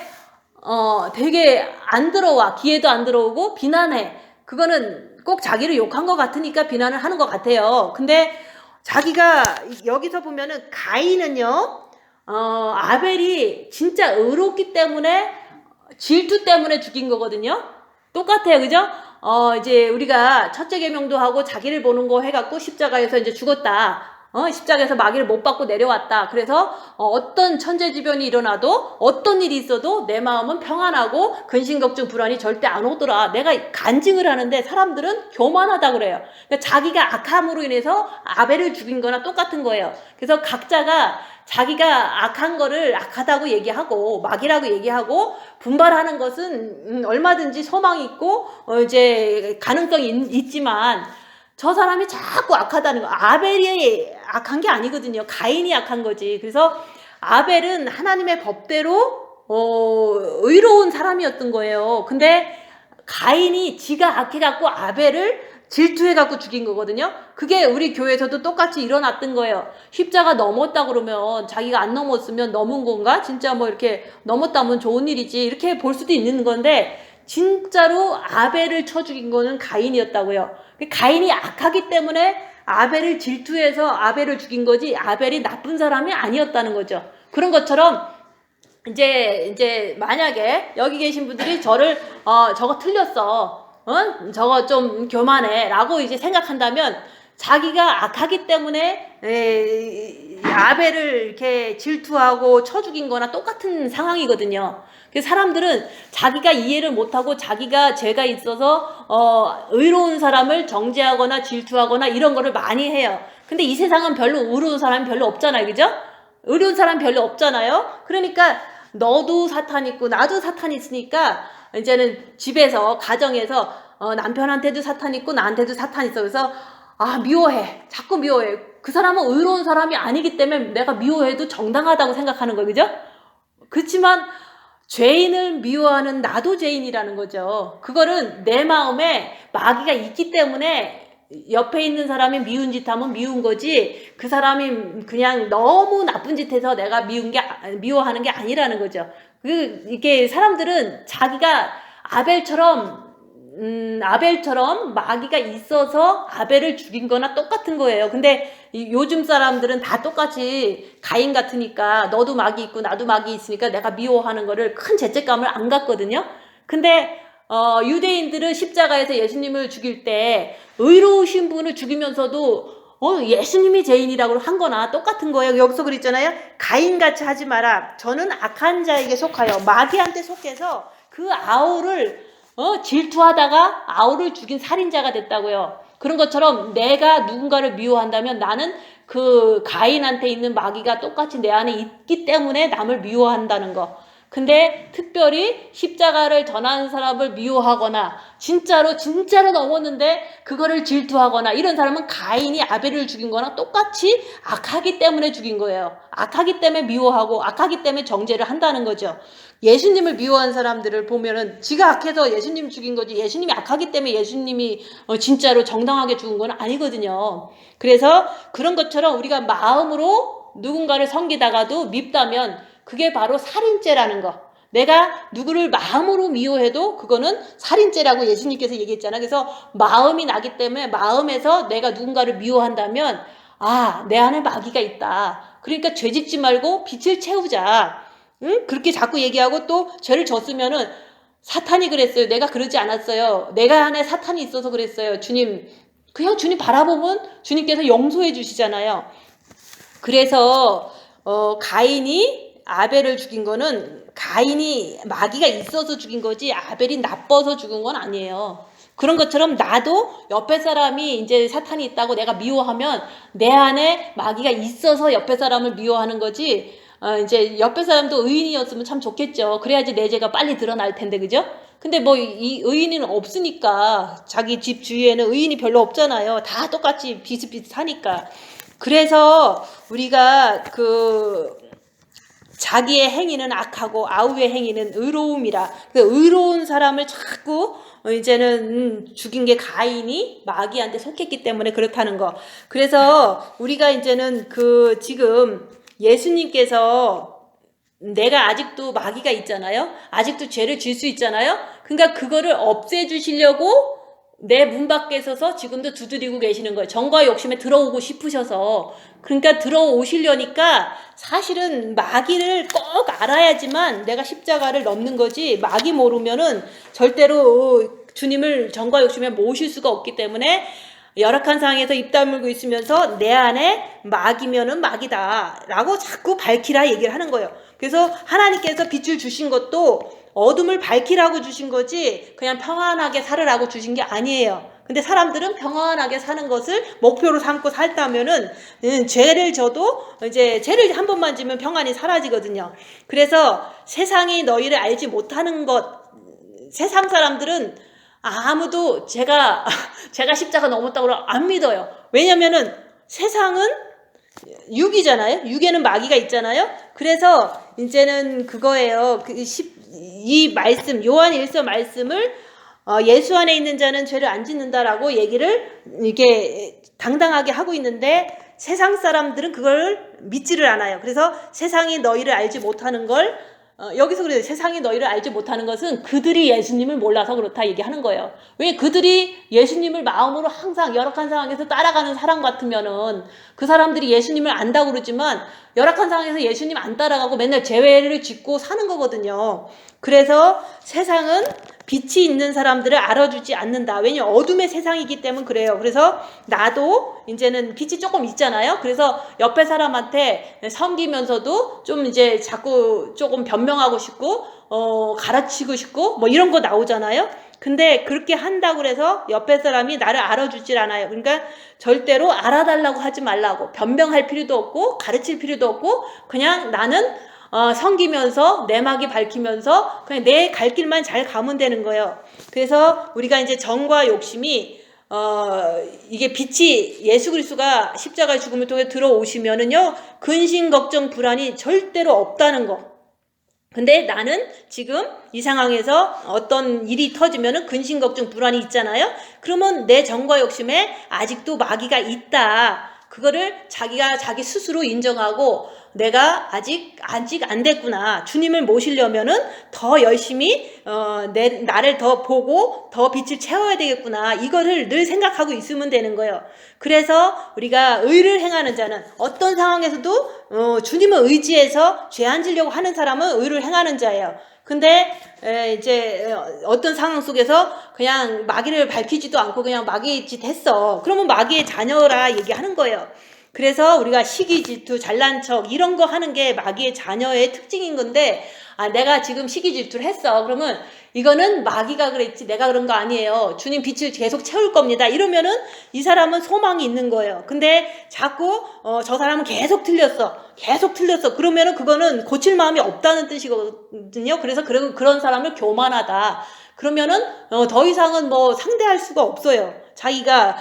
되게 안 들어와. 귀에도 안 들어오고 비난해. 그거는 꼭 자기를 욕한 것 같으니까 비난을 하는 것 같아요. 근데 자기가 여기서 보면은 가인은요. 아벨이 진짜 의롭기 때문에 질투 때문에 죽인 거거든요. 똑같아요. 그죠? 이제 우리가 첫째 계명도 하고 자기를 보는 거 해갖고 십자가에서 이제 죽었다. 십자가에서 마귀를 못 받고 내려왔다. 그래서 어떤 천재지변이 일어나도 어떤 일이 있어도 내 마음은 평안하고 근심걱정 불안이 절대 안 오더라. 내가 간증을 하는데 사람들은 교만하다 그래요. 그러니까 자기가 악함으로 인해서 아벨을 죽인 거나 똑같은 거예요. 그래서 각자가 자기가 악한 거를 악하다고 얘기하고 마귀라고 얘기하고 분발하는 것은 얼마든지 소망이 있고 이제 가능성이 있지만 저 사람이 자꾸 악하다는 거. 아벨이 악한 게 아니거든요. 가인이 악한 거지. 그래서 아벨은 하나님의 법대로 의로운 사람이었던 거예요. 근데 가인이 지가 악해갖고 아벨을 질투해갖고 죽인 거거든요. 그게 우리 교회에서도 똑같이 일어났던 거예요. 십자가 넘었다 그러면 자기가 안 넘었으면 넘은 건가? 진짜 이렇게 넘었다면 좋은 일이지. 이렇게 볼 수도 있는 건데 진짜로 아벨을 쳐 죽인 거는 가인이었다고요. 가인이 악하기 때문에 아벨을 질투해서 아벨을 죽인 거지 아벨이 나쁜 사람이 아니었다는 거죠. 그런 것처럼 이제 만약에 여기 계신 분들이 저를 저거 틀렸어. 저거 좀 교만해 라고 이제 생각한다면 자기가 악하기 때문에 아벨을 이렇게 질투하고 쳐 죽인 거나 똑같은 상황이거든요. 그래서 사람들은 자기가 이해를 못하고 자기가 죄가 있어서 의로운 사람을 정죄하거나 질투하거나 이런 거를 많이 해요. 근데 이 세상은 별로 의로운 사람이 별로 없잖아요. 그죠? 의로운 사람 별로 없잖아요. 그러니까 너도 사탄 있고 나도 사탄 있으니까 이제는 집에서 가정에서 남편한테도 사탄 있고 나한테도 사탄 있어. 그래서 미워해. 자꾸 미워해. 그 사람은 의로운 사람이 아니기 때문에 내가 미워해도 정당하다고 생각하는 거예요. 그죠? 그렇지만 죄인을 미워하는 나도 죄인이라는 거죠. 그거는 내 마음에 마귀가 있기 때문에 옆에 있는 사람이 미운 짓 하면 미운 거지, 그 사람이 그냥 너무 나쁜 짓 해서 내가 미워하는 게 아니라는 거죠. 이게 사람들은 자기가 아벨처럼 마귀가 있어서 아벨을 죽인 거나 똑같은 거예요. 근데 요즘 사람들은 다 똑같이 가인 같으니까 너도 마귀 있고 나도 마귀 있으니까 내가 미워하는 거를 큰 죄책감을 안 갖거든요. 근데 유대인들은 십자가에서 예수님을 죽일 때 의로우신 분을 죽이면서도 예수님이 죄인이라고 한 거나 똑같은 거예요. 여기서 그랬잖아요. 가인같이 하지 마라. 저는 악한 자에게 속하여 마귀한테 속해서 그 아우를 질투하다가 아우를 죽인 살인자가 됐다고요. 그런 것처럼 내가 누군가를 미워한다면 나는 그 가인한테 있는 마귀가 똑같이 내 안에 있기 때문에 남을 미워한다는 거. 근데 특별히 십자가를 전하는 사람을 미워하거나 진짜로 넘었는데 그거를 질투하거나 이런 사람은 가인이 아벨을 죽인 거나 똑같이 악하기 때문에 죽인 거예요. 악하기 때문에 미워하고 악하기 때문에 정죄를 한다는 거죠. 예수님을 미워한 사람들을 보면은 지가 악해서 예수님 죽인 거지, 예수님이 악하기 때문에 예수님이 진짜로 정당하게 죽은 건 아니거든요. 그래서 그런 것처럼 우리가 마음으로 누군가를 섬기다가도 밉다면 그게 바로 살인죄라는 거. 내가 누구를 마음으로 미워해도 그거는 살인죄라고 예수님께서 얘기했잖아. 그래서 마음이 나기 때문에 마음에서 내가 누군가를 미워한다면 내 안에 마귀가 있다. 그러니까 죄 짓지 말고 빛을 채우자. 응? 그렇게 자꾸 얘기하고 또 죄를 졌으면은 사탄이 그랬어요. 내가 그러지 않았어요. 내가 안에 사탄이 있어서 그랬어요. 주님, 그냥 주님 바라보면 주님께서 용서해 주시잖아요. 그래서 가인이 아벨을 죽인 거는 가인이 마귀가 있어서 죽인 거지 아벨이 나빠서 죽은 건 아니에요. 그런 것처럼 나도 옆에 사람이 이제 사탄이 있다고 내가 미워하면 내 안에 마귀가 있어서 옆에 사람을 미워하는 거지, 이제 옆에 사람도 의인이었으면 참 좋겠죠. 그래야지 내 죄가 빨리 드러날 텐데, 그죠? 근데 이 의인은 없으니까, 자기 집 주위에는 의인이 별로 없잖아요. 다 똑같이 비슷비슷하니까. 그래서 우리가 자기의 행위는 악하고 아우의 행위는 의로움이라. 의로운 사람을 자꾸 이제는 죽인 게 가인이 마귀한테 속했기 때문에 그렇다는 거. 그래서 우리가 이제는 지금 예수님께서 내가 아직도 마귀가 있잖아요. 아직도 죄를 질 수 있잖아요. 그러니까 그거를 없애주시려고 내 문 밖에 서서 지금도 두드리고 계시는 거예요. 정과 욕심에 들어오고 싶으셔서. 그러니까 들어오시려니까 사실은 마귀를 꼭 알아야지만 내가 십자가를 넘는 거지, 마귀 모르면은 절대로 주님을 정과 욕심에 모실 수가 없기 때문에 열악한 상황에서 입 다물고 있으면서 내 안에 마귀면은 마귀다 라고 자꾸 밝히라 얘기를 하는 거예요. 그래서 하나님께서 빛을 주신 것도 어둠을 밝히라고 주신 거지 그냥 평안하게 살으라고 주신 게 아니에요. 근데 사람들은 평안하게 사는 것을 목표로 삼고 살다면은 죄를 져도 이제 죄를 한 번만 지면 평안이 사라지거든요. 그래서 세상이 너희를 알지 못하는 것, 세상 사람들은 아무도 제가 십자가 넘었다고 안 믿어요. 왜냐면은 세상은 육이잖아요. 육에는 마귀가 있잖아요. 그래서 이제는 그거예요. 이 말씀, 요한 1서 말씀을 예수 안에 있는 자는 죄를 안 짓는다라고 얘기를 이게 당당하게 하고 있는데 세상 사람들은 그걸 믿지를 않아요. 그래서 세상이 너희를 알지 못하는 걸 여기서 그래요. 세상이 너희를 알지 못하는 것은 그들이 예수님을 몰라서 그렇다 얘기하는 거예요. 왜 그들이 예수님을 마음으로 항상 열악한 상황에서 따라가는 사람 같으면은 그 사람들이 예수님을 안다고 그러지만 열악한 상황에서 예수님 안 따라가고 맨날 죄를 짓고 사는 거거든요. 그래서 세상은 빛이 있는 사람들을 알아주지 않는다. 왜냐면 어둠의 세상이기 때문에 그래요. 그래서 나도 이제는 빛이 조금 있잖아요. 그래서 옆에 사람한테 섬기면서도 좀 이제 자꾸 조금 변명하고 싶고 가르치고 싶고 뭐 이런 거 나오잖아요. 근데 그렇게 한다고 해서 옆에 사람이 나를 알아주질 않아요. 그러니까 절대로 알아달라고 하지 말라고. 변명할 필요도 없고 가르칠 필요도 없고 그냥 나는 섬기면서 내막이 밝히면서 그냥 내 갈 길만 잘 가면 되는 거예요. 그래서 우리가 이제 정과 욕심이 이게 빛이 예수 그리스도가 십자가의 죽음을 통해 들어오시면은요 근심 걱정 불안이 절대로 없다는 거. 근데 나는 지금 이 상황에서 어떤 일이 터지면은 근심 걱정 불안이 있잖아요. 그러면 내 정과 욕심에 아직도 마귀가 있다. 그거를 자기가 자기 스스로 인정하고 내가 아직 안 됐구나. 주님을 모시려면은 더 열심히 나를 더 보고 더 빛을 채워야 되겠구나. 이거를 늘 생각하고 있으면 되는 거예요. 그래서 우리가 의를 행하는 자는 어떤 상황에서도 주님을 의지해서 죄 안 지려고 하는 사람은 의를 행하는 자예요. 근데 이제 어떤 상황 속에서 그냥 마귀를 밝히지도 않고 그냥 마귀 짓 했어. 그러면 마귀의 자녀라 얘기하는 거예요. 그래서 우리가 시기 질투 잘난 척 이런 거 하는 게 마귀의 자녀의 특징인 건데 내가 지금 시기 질투를 했어. 그러면 이거는 마귀가 그랬지 내가 그런 거 아니에요. 주님 빛을 계속 채울 겁니다. 이러면은 이 사람은 소망이 있는 거예요. 근데 자꾸 저 사람은 계속 틀렸어. 그러면은 그거는 고칠 마음이 없다는 뜻이거든요. 그래서 그런 사람을 교만하다. 그러면은 더 이상은 뭐 상대할 수가 없어요. 자기가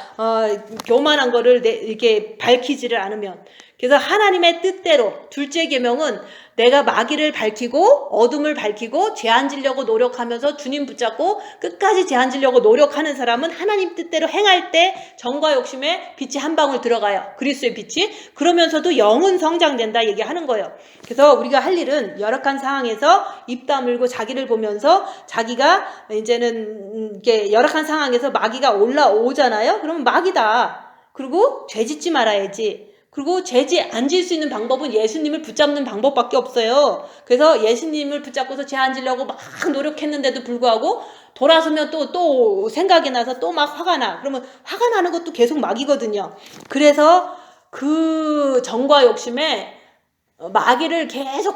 교만한 거를 이렇게 밝히지를 않으면. 그래서 하나님의 뜻대로 둘째 계명은 내가 마귀를 밝히고 어둠을 밝히고 죄 안 지려고 노력하면서 주님 붙잡고 끝까지 죄 안 지려고 노력하는 사람은 하나님 뜻대로 행할 때 정과 욕심에 빛이 한 방울 들어가요. 그리스도의 빛이. 그러면서도 영은 성장된다 얘기하는 거예요. 그래서 우리가 할 일은 열악한 상황에서 입 다물고 자기를 보면서 자기가 이제는 이렇게 열악한 상황에서 마귀가 올라오잖아요. 그러면 마귀다. 그리고 죄 짓지 말아야지. 그리고 죄 안 지을 수 있는 방법은 예수님을 붙잡는 방법밖에 없어요. 그래서 예수님을 붙잡고서 죄 안 지려고 막 노력했는데도 불구하고 돌아서면 또 생각이 나서 또 막 화가 나. 그러면 화가 나는 것도 계속 마귀거든요. 그래서 그 정과 욕심에 마귀를 계속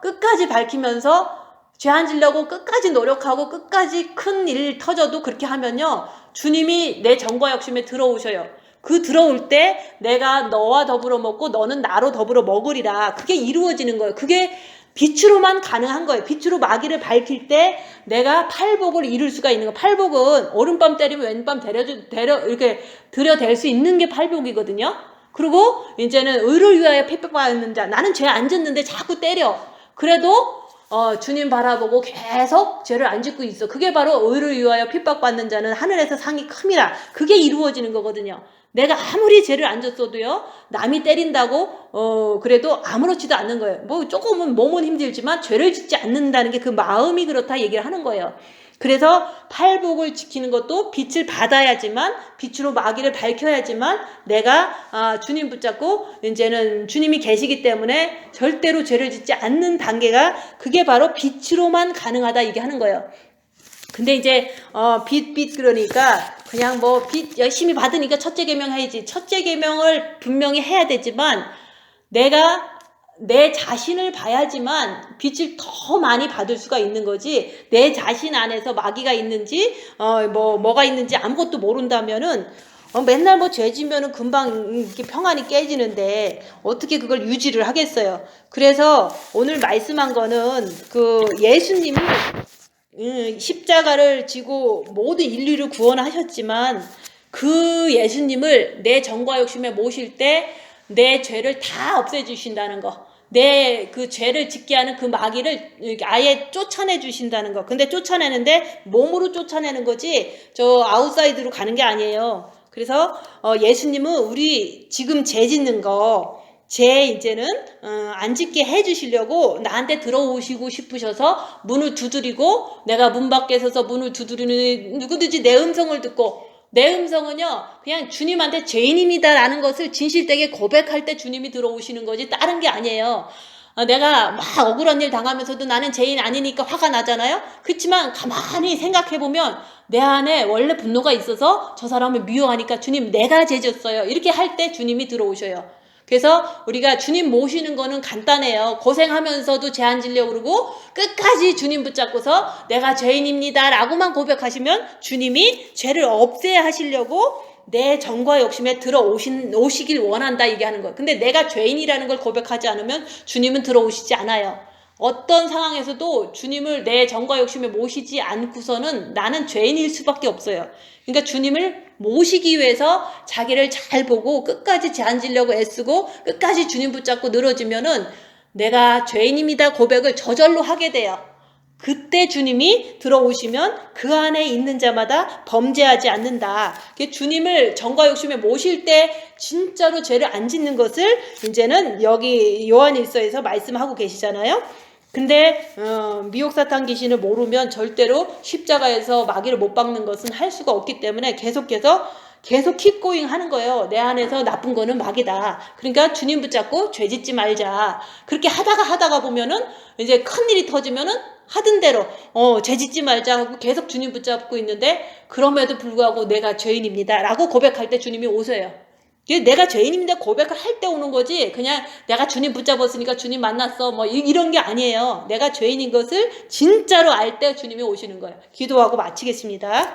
끝까지 밝히면서 죄 안 지려고 끝까지 노력하고 끝까지 큰 일 터져도 그렇게 하면요. 주님이 내 정과 욕심에 들어오셔요. 그 들어올 때 내가 너와 더불어 먹고 너는 나로 더불어 먹으리라. 그게 이루어지는 거예요. 그게 빛으로만 가능한 거예요. 빛으로 마귀를 밝힐 때 내가 팔복을 이룰 수가 있는 거예요. 팔복은 오른밤 때리면 왼밤 이렇게 들여댈 수 있는 게 팔복이거든요. 그리고 이제는 의를 위하여 핍박받는 자. 나는 죄 안 짓는데 자꾸 때려. 그래도 주님 바라보고 계속 죄를 안 짓고 있어. 그게 바로 의를 위하여 핍박받는 자는 하늘에서 상이 큼이라. 그게 이루어지는 거거든요. 내가 아무리 죄를 안 졌어도요, 남이 때린다고 그래도 아무렇지도 않는 거예요. 뭐 조금은 몸은 힘들지만 죄를 짓지 않는다는 게 그 마음이 그렇다 얘기를 하는 거예요. 그래서 팔복을 지키는 것도 빛을 받아야지만, 빛으로 마귀를 밝혀야지만 내가 주님 붙잡고 이제는 주님이 계시기 때문에 절대로 죄를 짓지 않는 단계가, 그게 바로 빛으로만 가능하다 이게 하는 거예요. 근데 이제 빛 그러니까 그냥 뭐 빛 열심히 받으니까 첫째 계명 해야지. 첫째 계명을 분명히 해야 되지만 내가 내 자신을 봐야지만 빛을 더 많이 받을 수가 있는 거지. 내 자신 안에서 마귀가 있는지 뭐가 있는지 아무것도 모른다면은 맨날 뭐 죄 지면은 금방 이렇게 평안이 깨지는데 어떻게 그걸 유지를 하겠어요. 그래서 오늘 말씀한 거는 그 예수님이 십자가를 지고 모든 인류를 구원하셨지만 그 예수님을 내 정과 욕심에 모실 때 내 죄를 다 없애주신다는 거, 내 그 죄를 짓게 하는 그 마귀를 아예 쫓아내 주신다는 거. 근데 쫓아내는데 몸으로 쫓아내는 거지 저 아웃사이드로 가는 게 아니에요. 그래서 예수님은 우리 지금 죄 짓는 거, 죄 이제는 안 짓게 해주시려고 나한테 들어오시고 싶으셔서 문을 두드리고, 내가 문 밖에 서서 문을 두드리는 누구든지 내 음성을 듣고, 내 음성은요 그냥 주님한테 죄인입니다라는 것을 진실되게 고백할 때 주님이 들어오시는 거지 다른 게 아니에요. 내가 막 억울한 일 당하면서도 나는 죄인 아니니까 화가 나잖아요. 그렇지만 가만히 생각해보면 내 안에 원래 분노가 있어서 저 사람을 미워하니까 주님 내가 죄졌어요. 이렇게 할 때 주님이 들어오셔요. 그래서 우리가 주님 모시는 거는 간단해요. 고생하면서도 죄 안 지려고 그러고 끝까지 주님 붙잡고서 내가 죄인입니다 라고만 고백하시면 주님이 죄를 없애야 하시려고 내 정과 욕심에 오시길 원한다 얘기하는 거예요. 근데 내가 죄인이라는 걸 고백하지 않으면 주님은 들어오시지 않아요. 어떤 상황에서도 주님을 내 정과 욕심에 모시지 않고서는 나는 죄인일 수밖에 없어요. 그러니까 주님을 모시기 위해서 자기를 잘 보고 끝까지 죄 안 지려고 애쓰고 끝까지 주님 붙잡고 늘어지면은 내가 죄인입니다 고백을 저절로 하게 돼요. 그때 주님이 들어오시면 그 안에 있는 자마다 범죄하지 않는다. 주님을 정과 욕심에 모실 때 진짜로 죄를 안 짓는 것을 이제는 여기 요한일서에서 말씀하고 계시잖아요. 근데 미혹사탄 귀신을 모르면 절대로 십자가에서 마귀를 못 박는 것은 할 수가 없기 때문에 계속해서 계속 킵고잉 하는 거예요. 내 안에서 나쁜 거는 마귀다. 그러니까 주님 붙잡고 죄 짓지 말자. 그렇게 하다가 보면은 이제 큰일이 터지면은 하던 대로 죄 짓지 말자 하고 계속 주님 붙잡고 있는데 그럼에도 불구하고 내가 죄인입니다 라고 고백할 때 주님이 오세요. 내가 죄인입니다 고백을 할 때 오는 거지 그냥 내가 주님 붙잡았으니까 주님 만났어 뭐 이런 게 아니에요. 내가 죄인인 것을 진짜로 알 때 주님이 오시는 거예요. 기도하고 마치겠습니다.